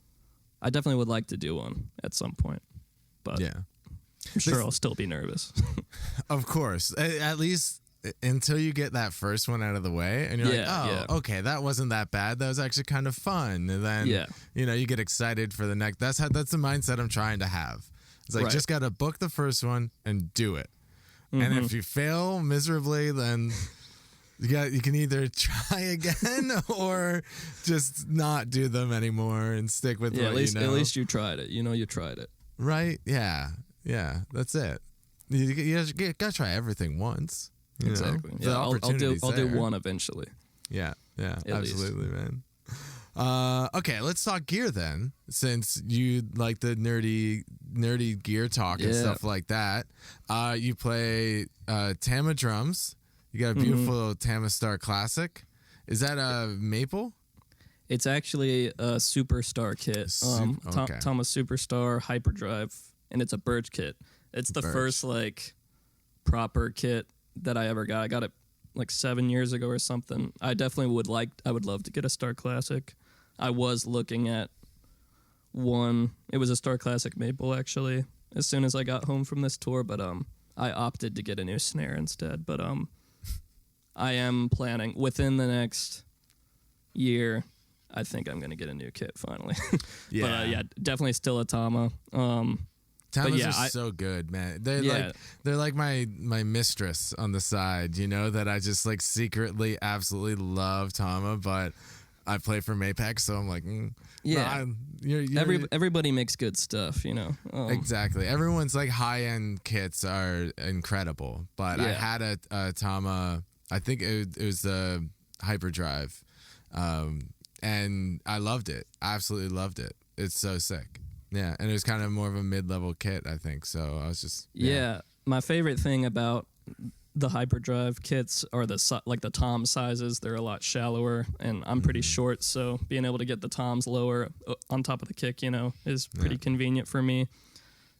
I definitely would like to do one at some point. But yeah, I'm sure I'll still be nervous. Of course. At least until you get that first one out of the way and you're okay, that wasn't that bad. That was actually kind of fun. And then, you get excited for the next. That's the mindset I'm trying to have. It's like, just got to book the first one and do it. Mm-hmm. And if you fail miserably, then... You can either try again or just not do them anymore and stick with what at least you know. at least you tried it. You know, you tried it. Right? Yeah. That's it. You gotta try everything once. Exactly. The I'll do one eventually. Yeah, absolutely, least. man. Okay, let's talk gear then, since you like the nerdy gear talk and stuff like that. You play Tama drums. You got a beautiful Tama Star Classic. Is that a maple? It's actually a Superstar kit. Tama Superstar Hyperdrive, and it's a birch kit. It's the first like proper kit that I ever got. I got it like 7 years ago or something. I would love to get a Star Classic. I was looking at one. It was a Star Classic maple actually. As soon as I got home from this tour, but I opted to get a new snare instead. But I am planning within the next year. I think I'm gonna get a new kit finally. But definitely still a Tama. Tamas are so good, man. They're like my mistress on the side, that I just like secretly absolutely love Tama, but I play for Mapex, so I'm like, everybody makes good stuff, Exactly. Everyone's like high end kits are incredible, but I had a Tama. I think it was the Hyperdrive, and I loved it. I absolutely loved it. It's so sick. Yeah, and it was kind of more of a mid-level kit, I think. So I was just my favorite thing about the Hyperdrive kits are the tom sizes. They're a lot shallower, and I'm pretty short, so being able to get the toms lower on top of the kick, is pretty convenient for me.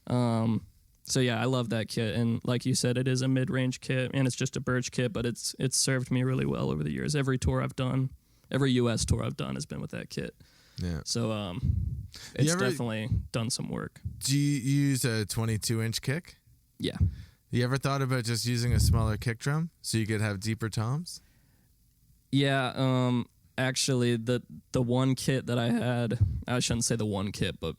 So I love that kit, and like you said, it is a mid-range kit, and it's just a birch kit, but it's served me really well over the years. Every U.S. tour I've done has been with that kit. Yeah. So it's definitely done some work. Do you use a 22-inch kick? Yeah. You ever thought about just using a smaller kick drum so you could have deeper toms? Yeah. Actually, the one kit that I had, I shouldn't say the one kit, but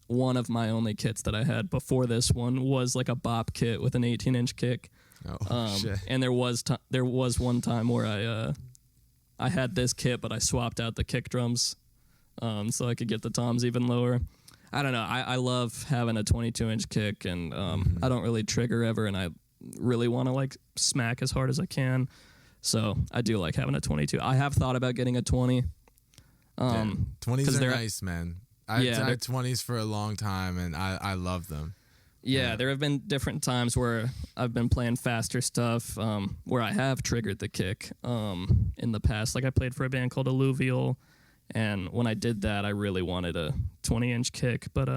one of my only kits that I had before this one was like a bop kit with an 18-inch kick. Oh shit! And there was one time where I had this kit, but I swapped out the kick drums. So I could get the toms even lower. I don't know. I love having a 22-inch kick, and I don't really trigger ever, and I really want to like smack as hard as I can. So I do like having a 22. I have thought about getting a 20. 20s are nice, man. I've had 20s for a long time, and I love them. Yeah, there have been different times where I've been playing faster stuff, where I have triggered the kick in the past. Like I played for a band called Alluvial. And when I did that, I really wanted a 20-inch kick, but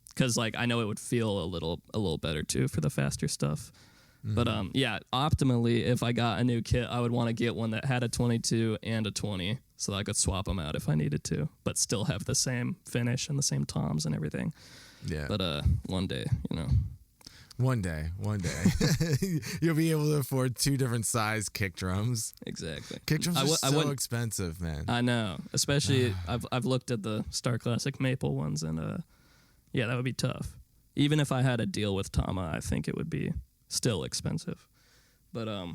because like I know it would feel a little better too for the faster stuff. But optimally, if I got a new kit, I would want to get one that had a 22 and a 20, so that I could swap them out if I needed to, but still have the same finish and the same toms and everything. Yeah. But one day, One day, you'll be able to afford 2 different size kick drums. Exactly. Kick drums are so expensive, man. I know, especially I've looked at the Star Classic maple ones, and that would be tough. Even if I had a deal with Tama, I think it would be still expensive. But I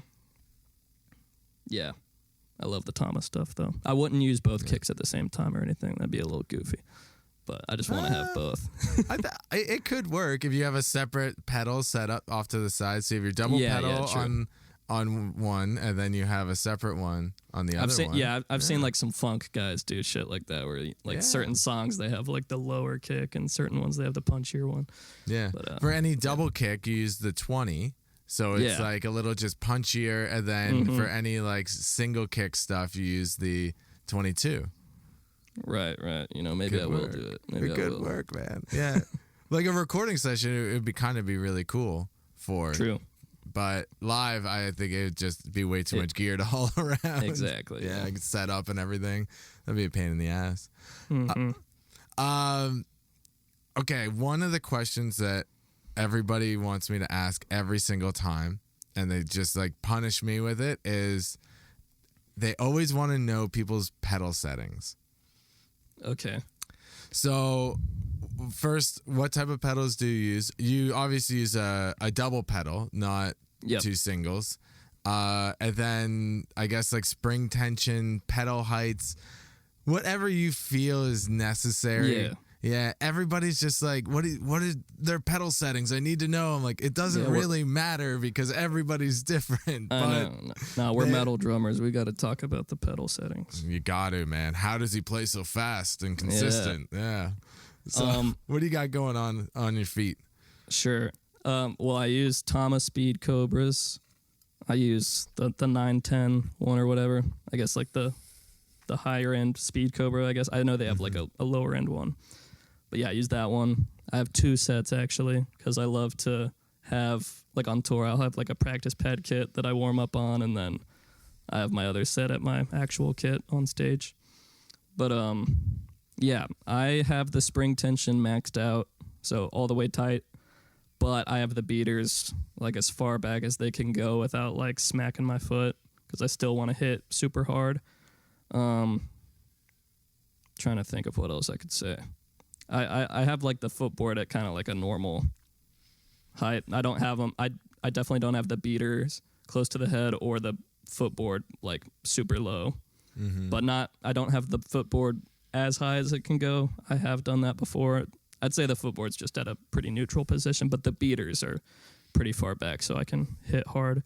love the Tama stuff though. I wouldn't use both kicks at the same time or anything. That'd be a little goofy. But I just want to have both. It could work if you have a separate pedal set up off to the side. So you have your double pedal on one, and then you have a separate one on the other one. Yeah, I've seen like some funk guys do shit like that, where like certain songs they have like the lower kick, and certain ones they have the punchier one. Yeah. But, for any double kick, you use the 20. So it's like a little just punchier, and then for any like single kick stuff, you use the 22. Right. Maybe I will do it. Maybe it could work, man. Yeah. Like a recording session, it would be really cool for. True. But live, I think it would just be way too much gear to haul around. Exactly. Yeah, I could set up and everything. That'd be a pain in the ass. Okay, one of the questions that everybody wants me to ask every single time, and they just like punish me with it, is they always want to know people's pedal settings. Okay. So first, what type of pedals do you use? You obviously use a double pedal, not 2 singles. And then I guess like spring tension, pedal heights, whatever you feel is necessary. Yeah. Yeah, everybody's just like, what is their pedal settings? I need to know. I'm like, it doesn't really matter because everybody's different. But no, we're metal drummers. We got to talk about the pedal settings. You got to, man. How does he play so fast and consistent? Yeah. So, what do you got going on your feet? Sure. Well, I use Tama Speed Cobras. I use the 910 one or whatever. I guess like the higher end Speed Cobra. I guess I know they have like a lower end one. But yeah, I use that one. I have 2 sets actually because I love to have, like on tour, I'll have like a practice pad kit that I warm up on, and then I have my other set at my actual kit on stage. But yeah, I have the spring tension maxed out, so all the way tight, but I have the beaters like as far back as they can go without like smacking my foot because I still want to hit super hard. Trying to think of what else I could say. I have like the footboard at kind of like a normal height. I don't have them. I definitely don't have the beaters close to the head or the footboard like super low. But I don't have the footboard as high as it can go. I have done that before. I'd say the footboard's just at a pretty neutral position, but the beaters are pretty far back so I can hit hard.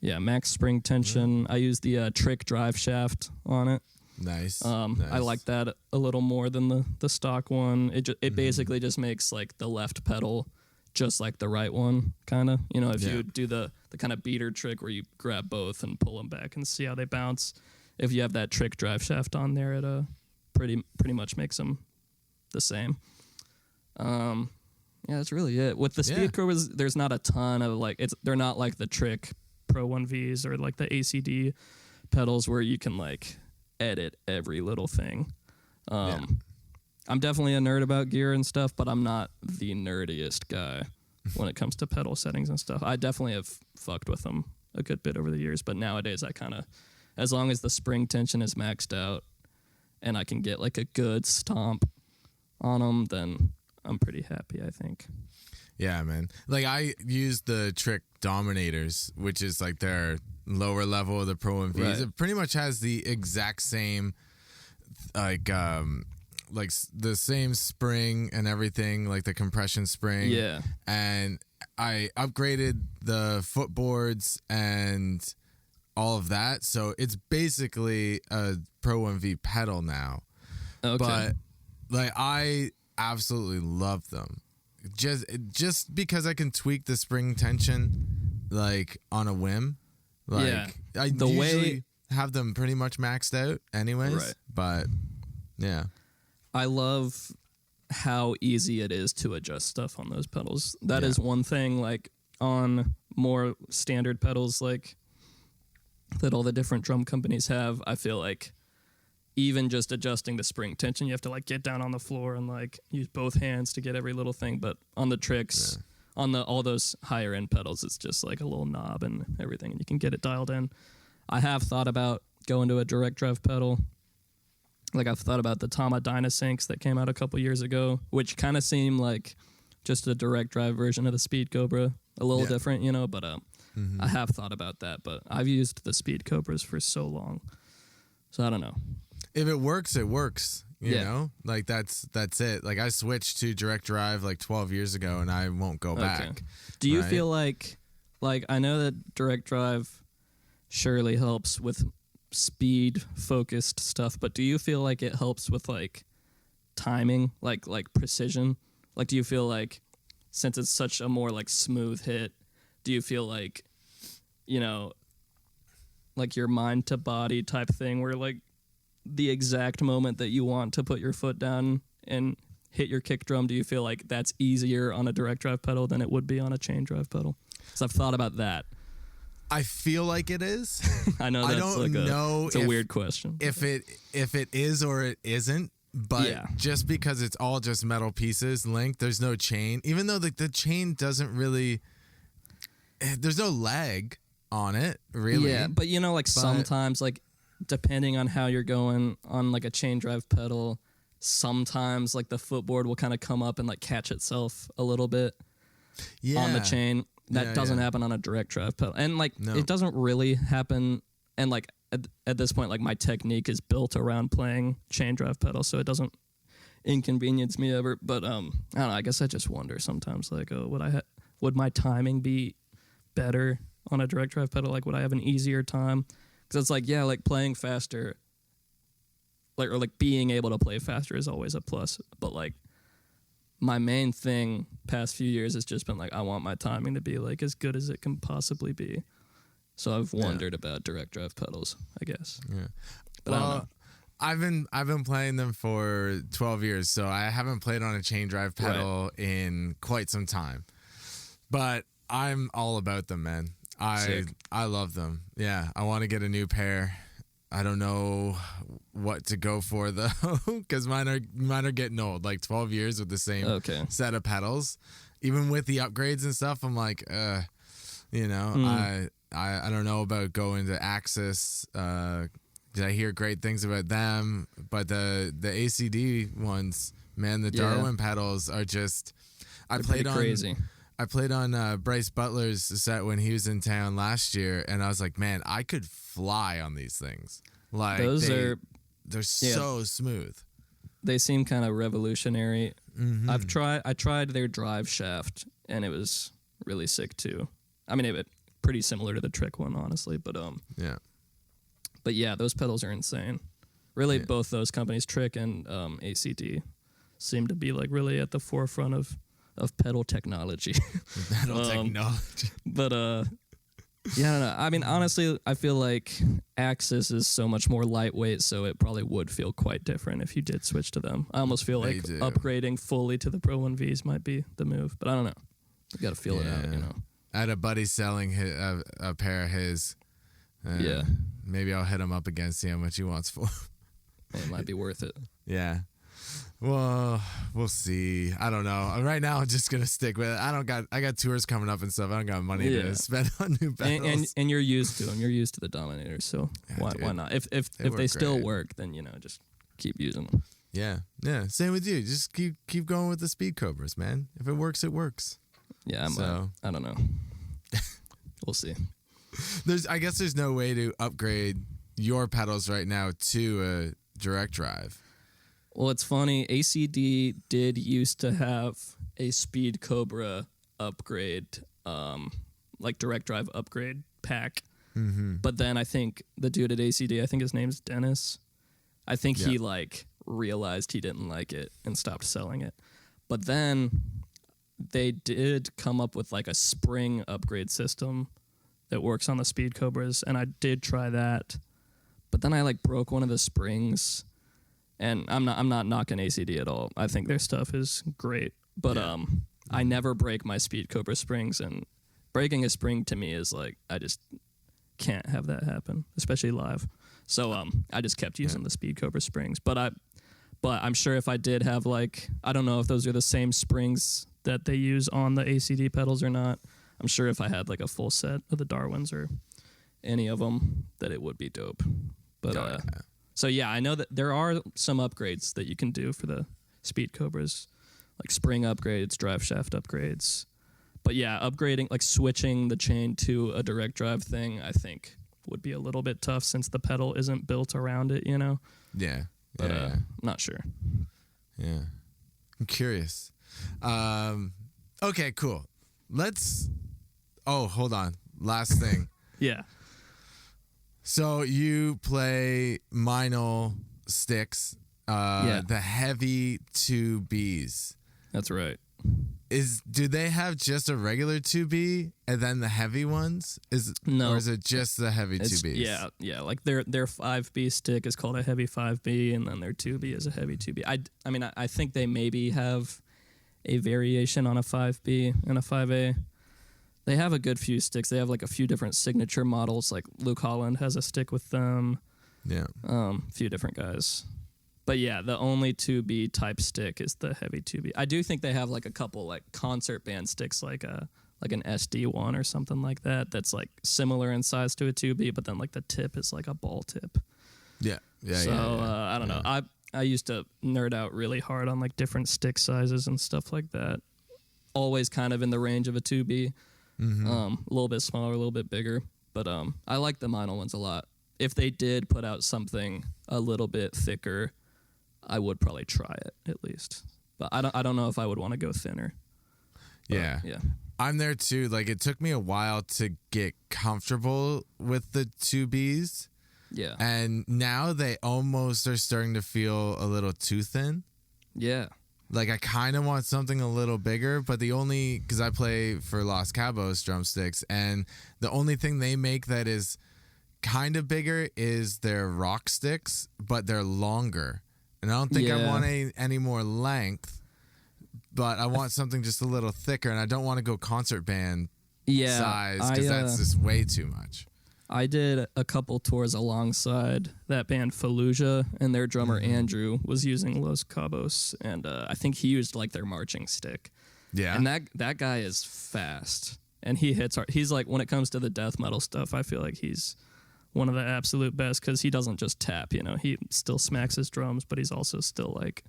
Yeah, max spring tension. I use the trick drive shaft on it. Nice. I like that a little more than the stock one. It basically just makes like the left pedal just like the right one, kind of. You know, if you do the kind of beater trick where you grab both and pull them back and see how they bounce. If you have that trick drive shaft on there, it pretty much makes them the same. Yeah, that's really it. With the Speed Cobras, there's not a ton of like they're not like the Trick Pro 1Vs or like the ACD pedals where you can like edit every little thing. I'm definitely a nerd about gear and stuff, but I'm not the nerdiest guy when it comes to pedal settings and stuff. I definitely have fucked with them a good bit over the years, but nowadays I kind of, as long as the spring tension is maxed out and I can get like a good stomp on them, then I'm pretty happy, I think. Yeah, man. Like I use the Trick Dominators, which is like their lower level of the Pro 1Vs. Right. It pretty much has the exact same like the same spring and everything, like the compression spring. Yeah. And I upgraded the footboards and all of that, so it's basically a Pro 1V pedal now. Okay. But like I absolutely love them. Just because I can tweak the spring tension like on a whim. Like I usually have them pretty much maxed out anyways. Right. But yeah. I love how easy it is to adjust stuff on those pedals. That is one thing, like on more standard pedals like that all the different drum companies have, I feel like even just adjusting the spring tension, you have to like get down on the floor and like use both hands to get every little thing. But on the tricks, on all those higher end pedals, it's just like a little knob and everything, and you can get it dialed in. I have thought about going to a direct drive pedal. Like I've thought about the Tama Dynasyncs that came out a couple years ago, which kind of seemed like just a direct drive version of the Speed Cobra, a little different, you know. But I have thought about that. But I've used the Speed Cobras for so long, so I don't know. If it works, it works. You know, like that's it. Like I switched to direct drive like 12 years ago, and I won't go back. Do you feel like I know that direct drive surely helps with speed focused stuff, but do you feel like it helps with like timing, like precision? Like, do you feel like since it's such a more like smooth hit, do you feel like, you know, like your mind to body type thing where like the exact moment that you want to put your foot down and hit your kick drum, do you feel like that's easier on a direct drive pedal than it would be on a chain drive pedal? Because I've thought about that. I feel like it is. I know that's it's a weird question. If it is or it isn't, but just because it's all just metal pieces linked, there's no chain. Even though the chain doesn't really, there's no leg on it, really. Yeah, but you know, like sometimes, like depending on how you're going on like a chain drive pedal, sometimes like the footboard will kind of come up and like catch itself a little bit on the chain. That doesn't happen on a direct drive pedal. And like No. it doesn't really happen. And like at this point, like my technique is built around playing chain drive pedal, so it doesn't inconvenience me ever. But I don't know. I guess I just wonder sometimes, like, would my timing be better on a direct drive pedal? Like, would I have an easier time? Because it's like, yeah, like playing faster, like or like being able to play faster is always a plus. But like my main thing past few years has just been like, I want my timing to be like as good as it can possibly be. So I've wondered about direct drive pedals, I guess. Yeah. But I don't know. I've been playing them for 12 years, so I haven't played on a chain drive pedal in quite some time. But I'm all about them, man. I love them. Yeah, I want to get a new pair. I don't know what to go for though, because mine are getting old. Like 12 years with the same set of pedals, even with the upgrades and stuff. I'm like, I don't know about going to Axis. I hear great things about them, but the ACD ones, man, the Darwin pedals are just. They're pretty crazy. I played on Bryce Butler's set when he was in town last year, and I was like, man, I could fly on these things. Like they're so smooth. They seem kind of revolutionary. Mm-hmm. I tried their drive shaft, and it was really sick too. I mean, it pretty similar to the Trick one, honestly, but But yeah, those pedals are insane. Really, both those companies, Trick and ACD, seem to be like really at the forefront of pedal technology. Technology. But yeah, I don't know. I mean, honestly, I feel like Axis is so much more lightweight, so it probably would feel quite different if you did switch to them. I almost feel like upgrading fully to the Pro 1Vs might be the move, but I don't know. You got to feel it out, you know. I had a buddy selling a pair of his. Maybe I'll hit him up again, see how much he wants for. It might be worth it. Yeah. Well, we'll see. I don't know. Right now, I'm just gonna stick with it. I got tours coming up and stuff. I don't got money to spend on new pedals. And you're used to them. You're used to the Dominators, so why not? If they still work, then just keep using them. Yeah. Same with you. Just keep going with the Speed Cobras, man. If it works, it works. Yeah, I don't know. We'll see. I guess there's no way to upgrade your pedals right now to a direct drive. Well, it's funny. ACD did used to have a Speed Cobra upgrade, like direct drive upgrade pack. Mm-hmm. But then I think the dude at ACD, I think his name's Dennis. I think he like realized he didn't like it and stopped selling it. But then they did come up with like a spring upgrade system that works on the Speed Cobras, and I did try that. But then I like broke one of the springs. And I'm not knocking ACD at all. I think their stuff is great, but I never break my Speed Cobra springs, and breaking a spring to me is like I just can't have that happen, especially live. So I just kept using the Speed Cobra springs, but I'm sure if I did have like I don't know if those are the same springs that they use on the ACD pedals or not. I'm sure if I had like a full set of the Darwins or any of them, that it would be dope. But so yeah, I know that there are some upgrades that you can do for the Speed Cobras, like spring upgrades, drive shaft upgrades. But yeah, upgrading, like switching the chain to a direct drive thing, I think would be a little bit tough since the pedal isn't built around it, you know? Yeah. But I'm not sure. Yeah. I'm curious. Okay, cool. Hold on. Last thing. Yeah. So you play Meinl sticks, the heavy 2Bs. That's right. Do they have just a regular 2B and then the heavy ones? No. Or is it just the heavy 2Bs? Yeah. Like their 5B stick is called a heavy 5B, and then their 2B is a heavy 2B. I mean, I think they maybe have a variation on a 5B and a 5A. They have a good few sticks. They have like a few different signature models. Like Luke Holland has a stick with them. Yeah. A few different guys. But yeah, the only 2B type stick is the heavy 2B. I do think they have like a couple like concert band sticks, like an SD one or something like that. That's like similar in size to a 2B, but then like the tip is like a ball tip. Yeah. So I don't know. I used to nerd out really hard on like different stick sizes and stuff like that. Always kind of in the range of a 2B. A little bit smaller, a little bit bigger. But I like the Meinl ones a lot. If they did put out something a little bit thicker, I would probably try it at least. But I don't know if I would want to go thinner. Yeah. Yeah. I'm there too. Like, it took me a while to get comfortable with the 2Bs. Yeah. And now they almost are starting to feel a little too thin. Yeah. Like, I kind of want something a little bigger, but because I play for Los Cabos drumsticks, and the only thing they make that is kind of bigger is their rock sticks, but they're longer. And I don't think I want any more length, but I want something just a little thicker, and I don't want to go concert band size because that's just way too much. I did a couple tours alongside that band Fallujah, and their drummer Andrew was using Los Cabos, and I think he used like their marching stick. Yeah. And that guy is fast, and he hits hard. He's like, when it comes to the death metal stuff, I feel like he's one of the absolute best because he doesn't just tap, he still smacks his drums, but he's also still like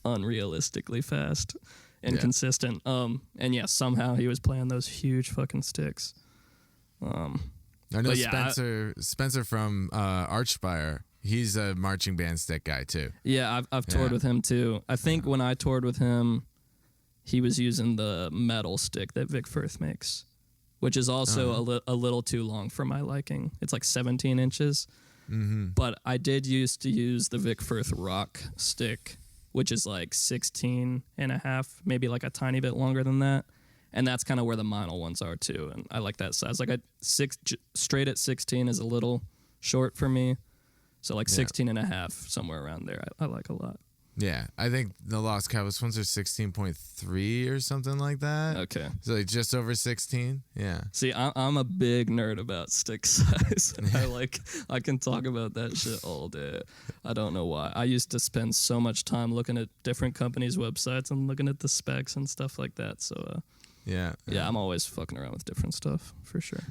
unrealistically fast and consistent. And yeah, somehow he was playing those huge fucking sticks. I know Spencer from Archspire. He's a marching band stick guy too. Yeah, I've toured with him too. I think when I toured with him, he was using the metal stick that Vic Firth makes, which is also a little too long for my liking. It's like 17 inches. But I did used to use the Vic Firth rock stick, which is like 16 and a half, maybe like a tiny bit longer than that. And that's kind of where the Meinl ones are too. And I like that size. Like straight at 16 is a little short for me. So like 16 and a half, somewhere around there, I like a lot. Yeah, I think the Los Cabos ones are 16.3 or something like that. Okay. So like just over 16. Yeah. See, I'm a big nerd about stick size. I can talk about that shit all day. I don't know why. I used to spend so much time looking at different companies' websites and looking at the specs and stuff like that. So yeah, I'm always fucking around with different stuff for sure.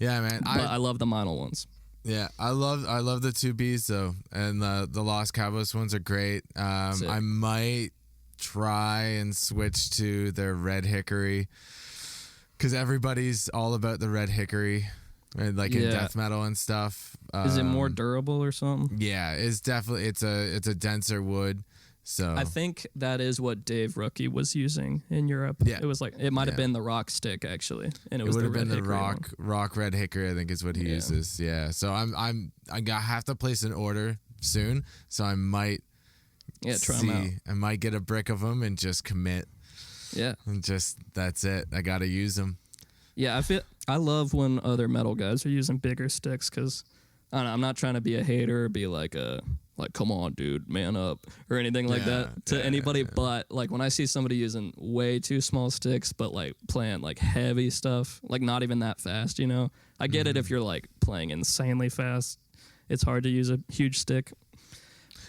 Yeah, man. But I love the Meinl ones. Yeah, I love the 2Bs though, and the Los Cabos ones are great. I might try and switch to their Red Hickory because everybody's all about the Red Hickory, like in death metal and stuff. Is it more durable or something? Yeah, it's definitely it's a denser wood. So I think that is what Dave Rookie was using in Europe. Yeah. It was like it might have been the rock stick actually, and it would have been the rock Red Hickory. I think is what he uses. Yeah. So I have to place an order soon. So I might try them out. I might get a brick of them and just commit. Yeah. And just that's it. I got to use them. Yeah, I love when other metal guys are using bigger sticks because I don't know, I'm not trying to be a hater or be like come on, dude, man up, or anything like that to anybody. But like when I see somebody using way too small sticks, but like playing like heavy stuff, like not even that fast, I get it if you're like playing insanely fast. It's hard to use a huge stick.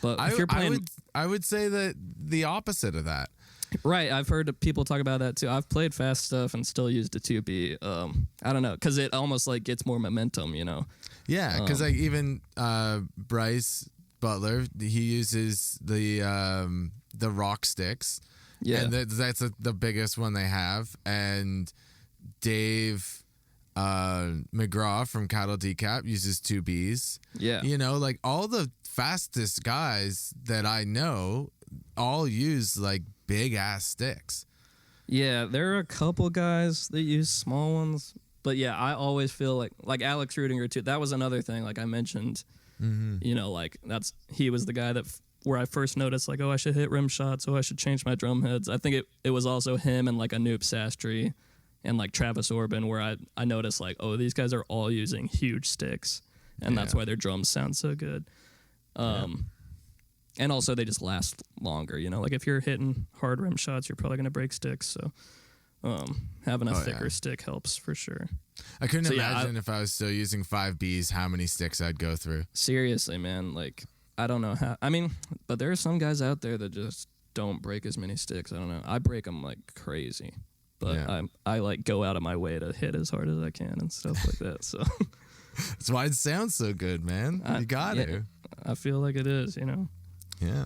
But if you're playing, I would say that the opposite of that. Right, I've heard people talk about that too. I've played fast stuff and still used a 2B. I don't know, because it almost like gets more momentum, Yeah, because like even Bryce Butler, he uses the rock sticks. Yeah, and that's the biggest one they have. And Dave McGraw from Cattle Decap uses 2Bs. Yeah, like all the fastest guys that I know all use like big ass sticks. Yeah, there are a couple guys that use small ones, but yeah, I always feel like Alex Rudinger too. That was another thing, like I mentioned. Like he was the guy where I first noticed like, oh, I should hit rim shots, oh, I should change my drum heads. I think it was also him and like Anoop Sastry and like Travis Orban where I noticed like, oh, these guys are all using huge sticks, and that's why their drums sound so good. And also they just last longer, like if you're hitting hard rim shots, you're probably gonna break sticks. So having a thicker stick helps for sure. I couldn't imagine if I was still using 5Bs, how many sticks I'd go through. Seriously, man. Like, I don't know how. I mean, but there are some guys out there that just don't break as many sticks. I don't know. I break them like crazy. But I like go out of my way to hit as hard as I can and stuff like that. So that's why it sounds so good, man. You got to. I feel like it is, Yeah.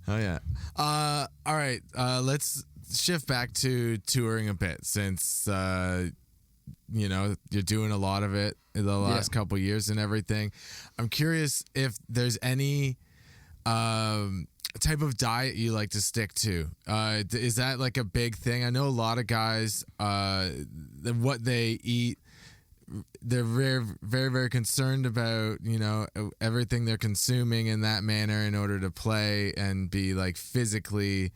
Oh, yeah. All right. Let's shift back to touring a bit since you're doing a lot of it in the last couple years and everything. I'm curious if there's any type of diet you like to stick to. Is that like a big thing? I know a lot of guys, what they eat, they're very, very, very concerned about, everything they're consuming in that manner in order to play and be like physically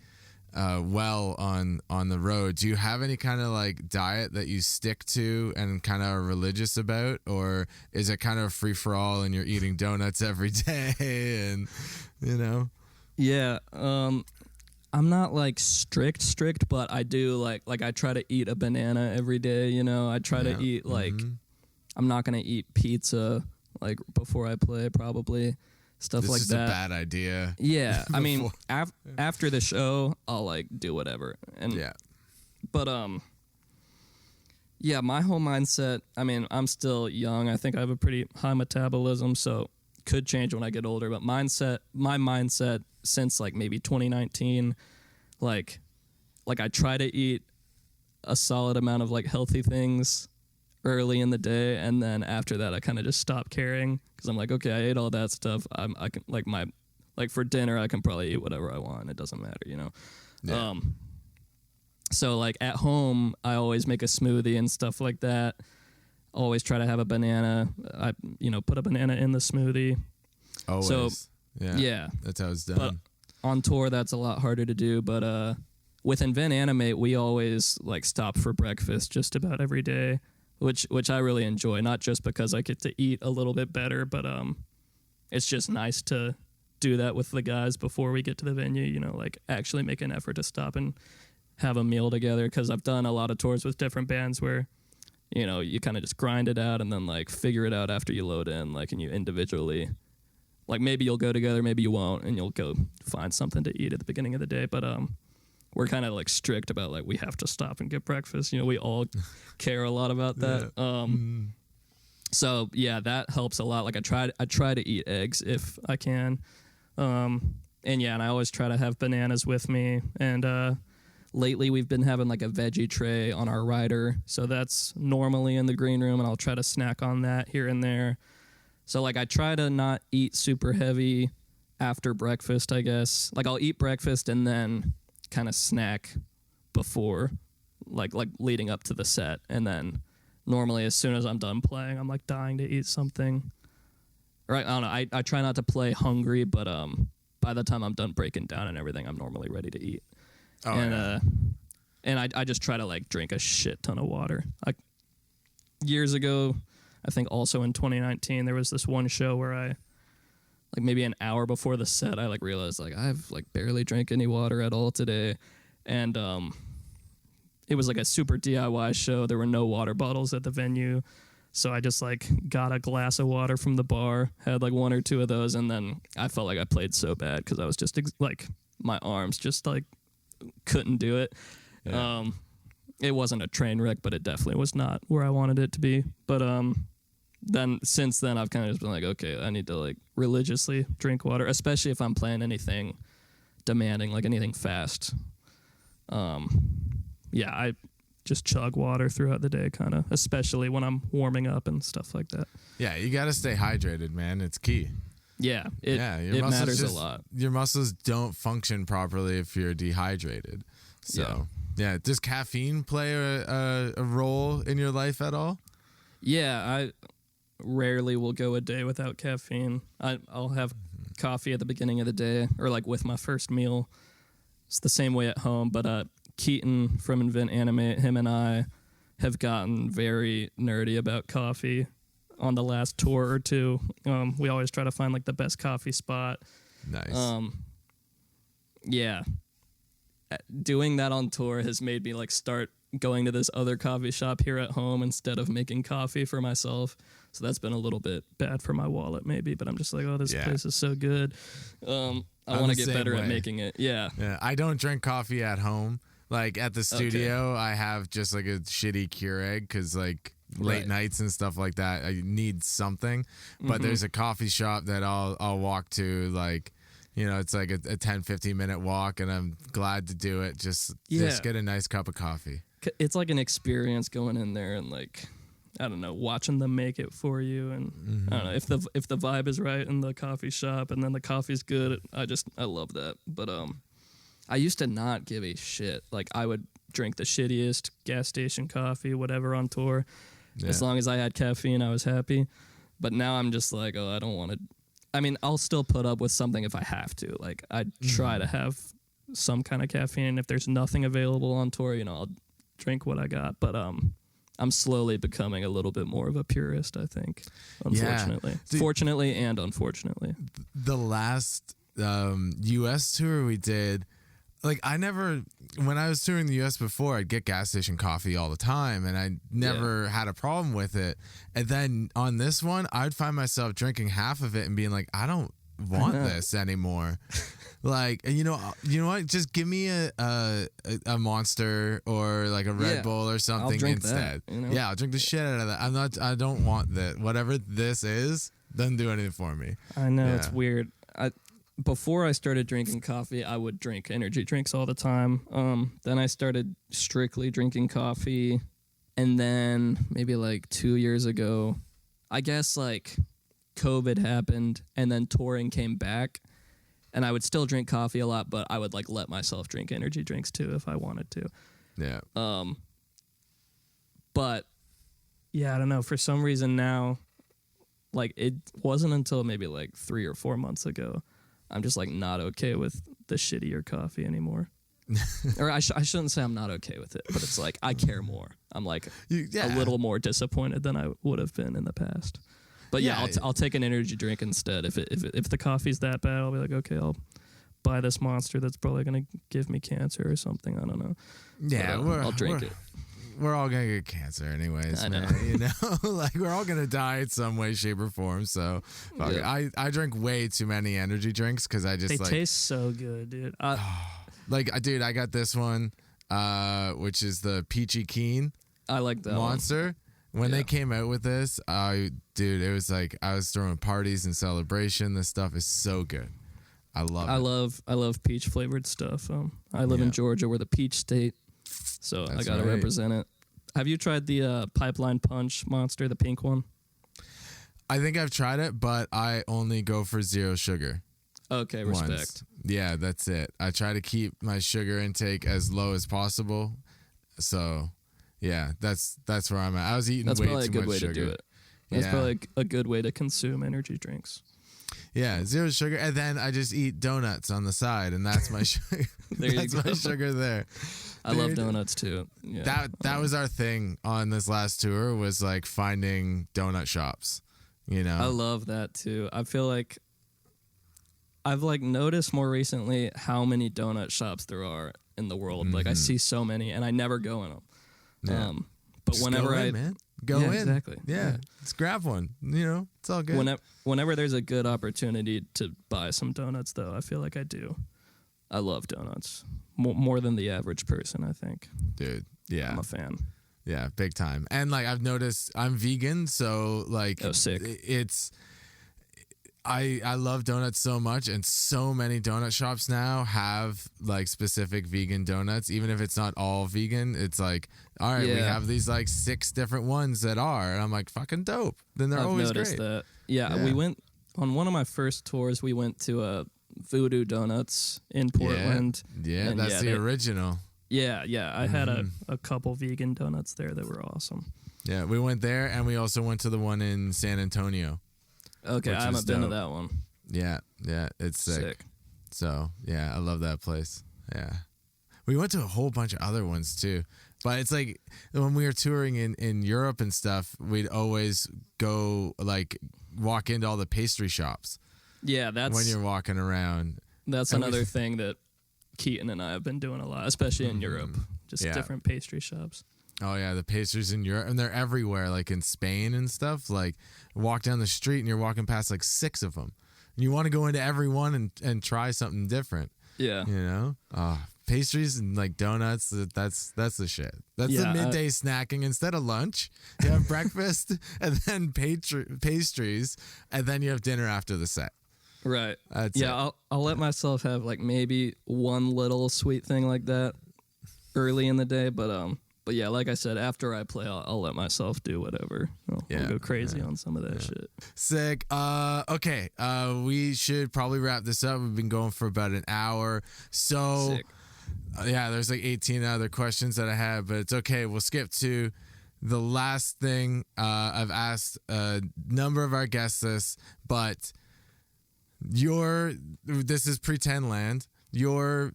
well on the road. Do you have any kind of like diet that you stick to and kind of are religious about, or is it kind of free for all and you're eating donuts every day and Yeah, I'm not like strict, but I do like I try to eat a banana every day. I try to eat like I'm not gonna eat pizza like before I play probably. Stuff like that. This is a bad idea. Yeah, I mean, after the show, I'll like do whatever. But my whole mindset. I mean, I'm still young. I think I have a pretty high metabolism, so could change when I get older. But my mindset since like maybe 2019, like I try to eat a solid amount of like healthy things early in the day, and then after that I kind of just stop caring because I'm like, okay, I ate all that stuff. I can like for dinner I can probably eat whatever I want. It doesn't matter, Yeah. So like at home I always make a smoothie and stuff like that. Always try to have a banana. I put a banana in the smoothie. Always. So yeah, that's how it's done. But on tour that's a lot harder to do. But with Animate we always like stop for breakfast just about every day. Which I really enjoy, not just because I get to eat a little bit better, but it's just nice to do that with the guys before we get to the venue, like actually make an effort to stop and have a meal together, because I've done a lot of tours with different bands where, you kind of just grind it out and then like figure it out after you load in, like, and you individually, like maybe you'll go together, maybe you won't, and you'll go find something to eat at the beginning of the day, but we're kind of like strict about like we have to stop and get breakfast. We all care a lot about that. So yeah, that helps a lot. Like I try to eat eggs if I can. And I always try to have bananas with me. And lately we've been having like a veggie tray on our rider. So that's normally in the green room, and I'll try to snack on that here and there. So like I try to not eat super heavy after breakfast, I guess. Like I'll eat breakfast and then kind of snack before like leading up to the set, and then normally as soon as I'm done playing I'm like dying to eat something. Right, I don't know, I try not to play hungry, but by the time I'm done breaking down and everything I'm normally ready to eat. And I just try to like drink a shit ton of water. Like years ago, I think also in 2019 there was this one show where I like maybe an hour before the set, I like realized like I've like barely drank any water at all today. And it was like a super DIY show. There were no water bottles at the venue. So I just like got a glass of water from the bar, had like one or two of those, and then I felt like I played so bad because I was just like my arms just like couldn't do it. Yeah. It wasn't a train wreck, but it definitely was not where I wanted it to be. But then since then I've kind of just been like, okay, I need to like religiously drink water, especially if I'm playing anything demanding, like anything fast. I just chug water throughout the day, kind of, especially when I'm warming up and stuff like that. Yeah, you got to stay hydrated, man. It's key. Yeah, it matters a lot. Your muscles don't function properly if you're dehydrated. So, yeah, does caffeine play a role in your life at all? Yeah, I rarely will go a day without caffeine. I'll have coffee at the beginning of the day or like with my first meal. It's the same way at home, but Keaton from Animate, him and I have gotten very nerdy about coffee on the last tour or two. We always try to find like the best coffee spot. Nice. Doing that on tour has made me like start going to this other coffee shop here at home instead of making coffee for myself. So that's been a little bit bad for my wallet maybe, but I'm just like, oh, this place is so good. I want to get better at making it. Yeah. I don't drink coffee at home. Like at the studio, I have just like a shitty Keurig because like late nights and stuff like that, I need something. But there's a coffee shop that I'll walk to, like, you know, it's like a 10-15 minute walk, and I'm glad to do it. Just get a nice cup of coffee. it's like an experience going in there and like, I don't know, watching them make it for you. And I don't know if the vibe is right in the coffee shop and then the coffee's good. I love that. But I used to not give a shit. Like I would drink the shittiest gas station coffee, whatever on tour. Yeah. As long as I had caffeine, I was happy. But now I'm just like, oh, I don't want to. I mean, I'll still put up with something if I have to. Like I try to have some kind of caffeine. If there's nothing available on tour, I'll drink what I got. But I'm slowly becoming a little bit more of a purist, I think, unfortunately. Yeah. Fortunately and unfortunately. The last U.S. tour we did, like when I was touring the U.S. before, I'd get gas station coffee all the time, and I never had a problem with it. And then on this one, I'd find myself drinking half of it and being like, I don't want this anymore. Like, you know what? Just give me a Monster or like a Red Bull or something instead. That, Yeah, I'll drink the shit out of that. I don't want that. Whatever this is, doesn't do anything for me. I know, it's weird. Before I started drinking coffee, I would drink energy drinks all the time. Then I started strictly drinking coffee. And then maybe like 2 years ago, I guess like COVID happened and then touring came back. And I would still drink coffee a lot, but I would like let myself drink energy drinks too if I wanted to. Yeah. But yeah, I don't know. For some reason now, like it wasn't until maybe like 3 or 4 months ago, I'm just like not okay with the shittier coffee anymore. Or I shouldn't say I'm not okay with it, but it's like I care more. I'm like a little more disappointed than I would have been in the past. But yeah, I'll take an energy drink instead. If the coffee's that bad, I'll be like, okay, I'll buy this Monster that's probably gonna give me cancer or something. I don't know. Yeah, but, I'll drink it. We're all gonna get cancer anyways, man. Like we're all gonna die in some way, shape, or form. So I drink way too many energy drinks because I just they taste so good, dude. Dude, I got this one, which is the Peachy Keen. I like that Monster. When they came out with this, it was like I was throwing parties and celebration. This stuff is so good. I love peach flavored stuff. I live in Georgia. We're the peach state, so I gotta represent it. Have you tried the Pipeline Punch Monster, the pink one? I think I've tried it, but I only go for zero sugar. Okay, respect. Once. Yeah, that's it. I try to keep my sugar intake as low as possible. So. Yeah, that's where I'm at. I was eating way too much sugar. That's probably a good way to do it. That's probably a good way to consume energy drinks. Yeah, zero sugar, and then I just eat donuts on the side, and that's my sugar. That's my sugar there. I love donuts too. Yeah. That was our thing on this last tour was like finding donut shops. I love that too. I feel like I've like noticed more recently how many donut shops there are in the world. Like I see so many, and I never go in them. Yeah. But just whenever go in. Exactly. Yeah. Let's grab one. It's all good. Whenever there's a good opportunity to buy some donuts, though, I feel like I do. I love donuts more than the average person, I think. Dude, yeah. I'm a fan. Yeah, big time. And like I've noticed I'm vegan, so like sick. I love donuts so much, and so many donut shops now have like specific vegan donuts. Even if it's not all vegan, it's like, all right, we have these like 6 different ones that are, and I'm like, fucking dope. Then they're always noticed great. That. Yeah, we went on one of my first tours. We went to Voodoo Donuts in Portland. Yeah, that's the original. Yeah. I had a couple vegan donuts there that were awesome. Yeah, we went there, and we also went to the one in San Antonio. Okay, I haven't been to that one. Yeah, it's sick. So, yeah, I love that place. Yeah. We went to a whole bunch of other ones, too. But it's like, when we were touring in Europe and stuff, we'd always go, like, walk into all the pastry shops. Yeah, that's... when you're walking around. That's another thing that Keaton and I have been doing a lot, especially in Europe. Just different pastry shops. Oh, yeah, the pastries in Europe. And they're everywhere, like in Spain and stuff. Like, walk down the street and you're walking past like 6 of them. And you want to go into every one and try something different. Yeah. Pastries and like donuts, that's the shit. That's the midday snacking. Instead of lunch, you have breakfast and then pastries, and then you have dinner after the set. Right. That's it. I'll let myself have like maybe one little sweet thing like that early in the day, but But yeah, like I said, after I play, I'll let myself do whatever. I'll go crazy on some of that shit. Sick. Okay. We should probably wrap this up. We've been going for about an hour. So, Sick. Yeah, there's like 18 other questions that I had, but it's okay. We'll skip to the last thing. I've asked a number of our guests this, but this is Pretend Land. Your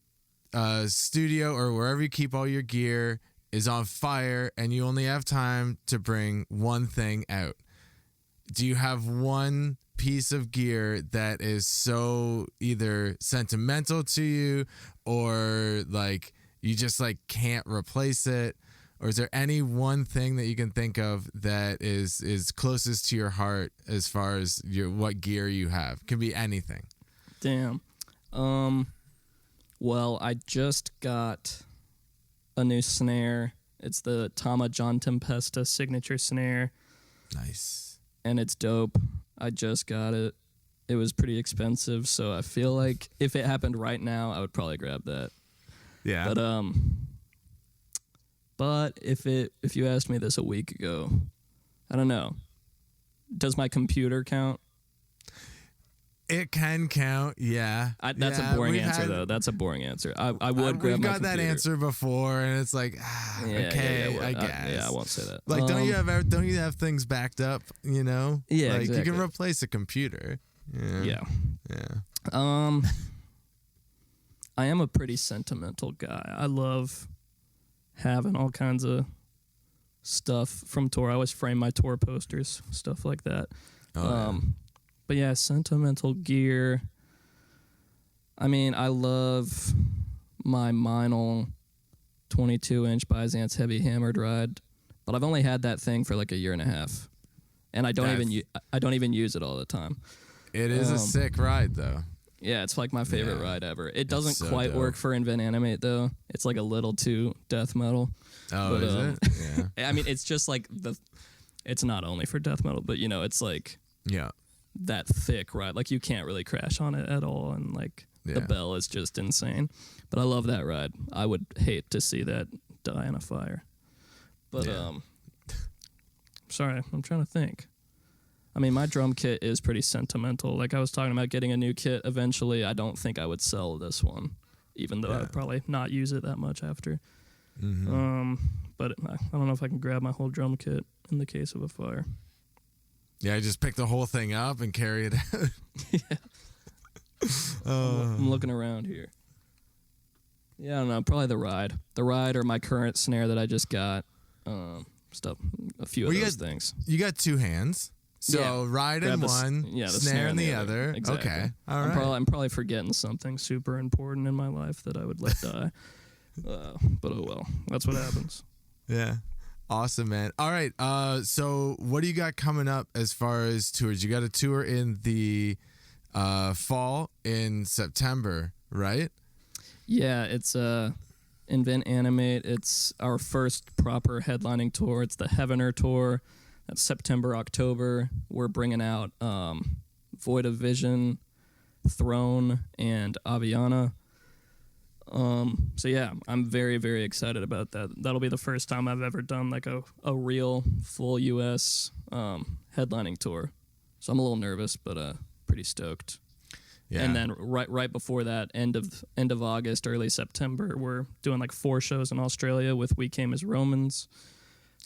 studio or wherever you keep all your gear is on fire and you only have time to bring one thing out. Do you have one piece of gear that is so either sentimental to you or like you just like can't replace it? Or is there any one thing that you can think of that is closest to your heart as far as what gear you have? Could be anything. Damn. Well, I just got a new snare. It's the Tama John Tempesta signature snare. Nice. And it's dope. I just got it. It was pretty expensive, so I feel like if it happened right now, I would probably grab that. Yeah. But if you asked me this a week ago, I don't know. Does my computer count? It can count, yeah. That's a boring answer, though. That's a boring answer. I would grab my computer. We've got that answer before, and it's like, okay, I guess. I won't say that. Like, don't you have things backed up? You know, Yeah, like exactly. you can replace a computer. Yeah. Yeah. I am a pretty sentimental guy. I love having all kinds of stuff from tour. I always frame my tour posters, stuff like that. But yeah, sentimental gear. I mean, I love my Meinl 22-inch Byzance heavy hammered ride, but I've only had that thing for like a year and a half, and I don't even use it all the time. It is a sick ride, though. Yeah, it's like my favorite ride ever. It doesn't so quite dope. work for Invent Animate though. It's like a little too death metal. Oh, But, is it? Yeah. I mean, it's just like it's not only for death metal, but you know, it's like Yeah. that thick ride. Like you can't really crash on it at all, and like the bell is just insane. But I love that ride. I would hate to see that die in a fire. But sorry, I'm trying to think. I mean, my drum kit is pretty sentimental. Like I was talking about getting a new kit eventually. I don't think I would sell this one, even though I'd probably not use it that much after. Mm-hmm. But I don't know if I can grab my whole drum kit in the case of a fire. Yeah, just pick the whole thing up and carry it out. Yeah. I'm looking around here. Yeah, I don't know. Probably the ride or my current snare that I just got. Stuff. A few of those things. You got two hands. So ride in one, the snare in the other. Exactly. Okay, all right. I'm probably forgetting something super important in my life that I would let die. But oh well, that's what happens. Yeah, awesome, man. All right, so what do you got coming up as far as tours? You got a tour in the fall in September, right? Yeah, it's Invent Animate. It's our first proper headlining tour. It's the Heavener tour. That's September, October. We're bringing out Void of Vision, Throne, and Aviana. So yeah, I'm very, very excited about that. That'll be the first time I've ever done like a real full U.S. Headlining tour. So I'm a little nervous, but pretty stoked. Yeah. And then right before that, end of August, early September, we're doing like 4 shows in Australia with We Came as Romans.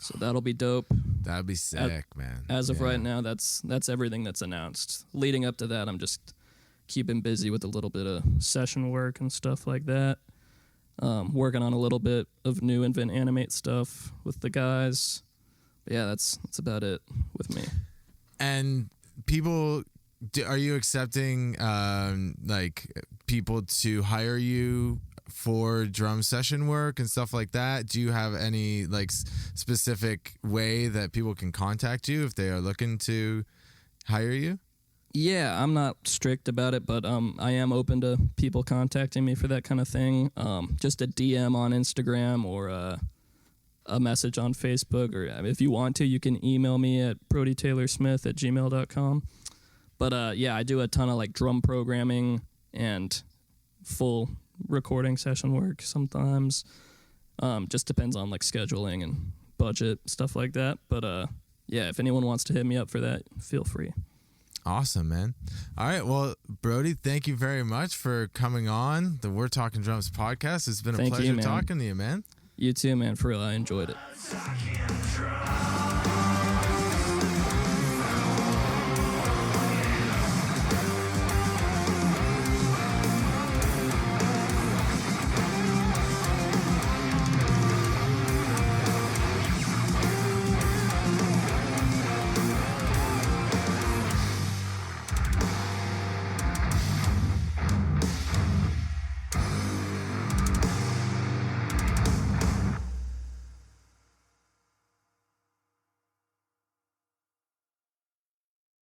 So that'll be dope. That'd be sick, man. As of right now, that's everything that's announced. Leading up to that, I'm just keeping busy with a little bit of session work and stuff like that. Working on a little bit of new Invent Animate stuff with the guys. But yeah, that's about it with me. And people, are you accepting like people to hire you for drum session work and stuff like that? Do you have any like specific way that people can contact you if they are looking to hire you? Yeah, I'm not strict about it, but I am open to people contacting me for that kind of thing. Just a DM on Instagram or a message on Facebook, or if you want to, you can email me at brodytaylorsmith@gmail.com. But yeah, I do a ton of like drum programming and full recording session work sometimes. Just depends on like scheduling and budget, stuff like that. But yeah, if anyone wants to hit me up for that, feel free. Awesome, man. All right. Well, Brody, thank you very much for coming on the We're Talking Drums podcast. It's been a Thank you, pleasure man. talking to you, man. You too, man. For real, I enjoyed it. Talking drums.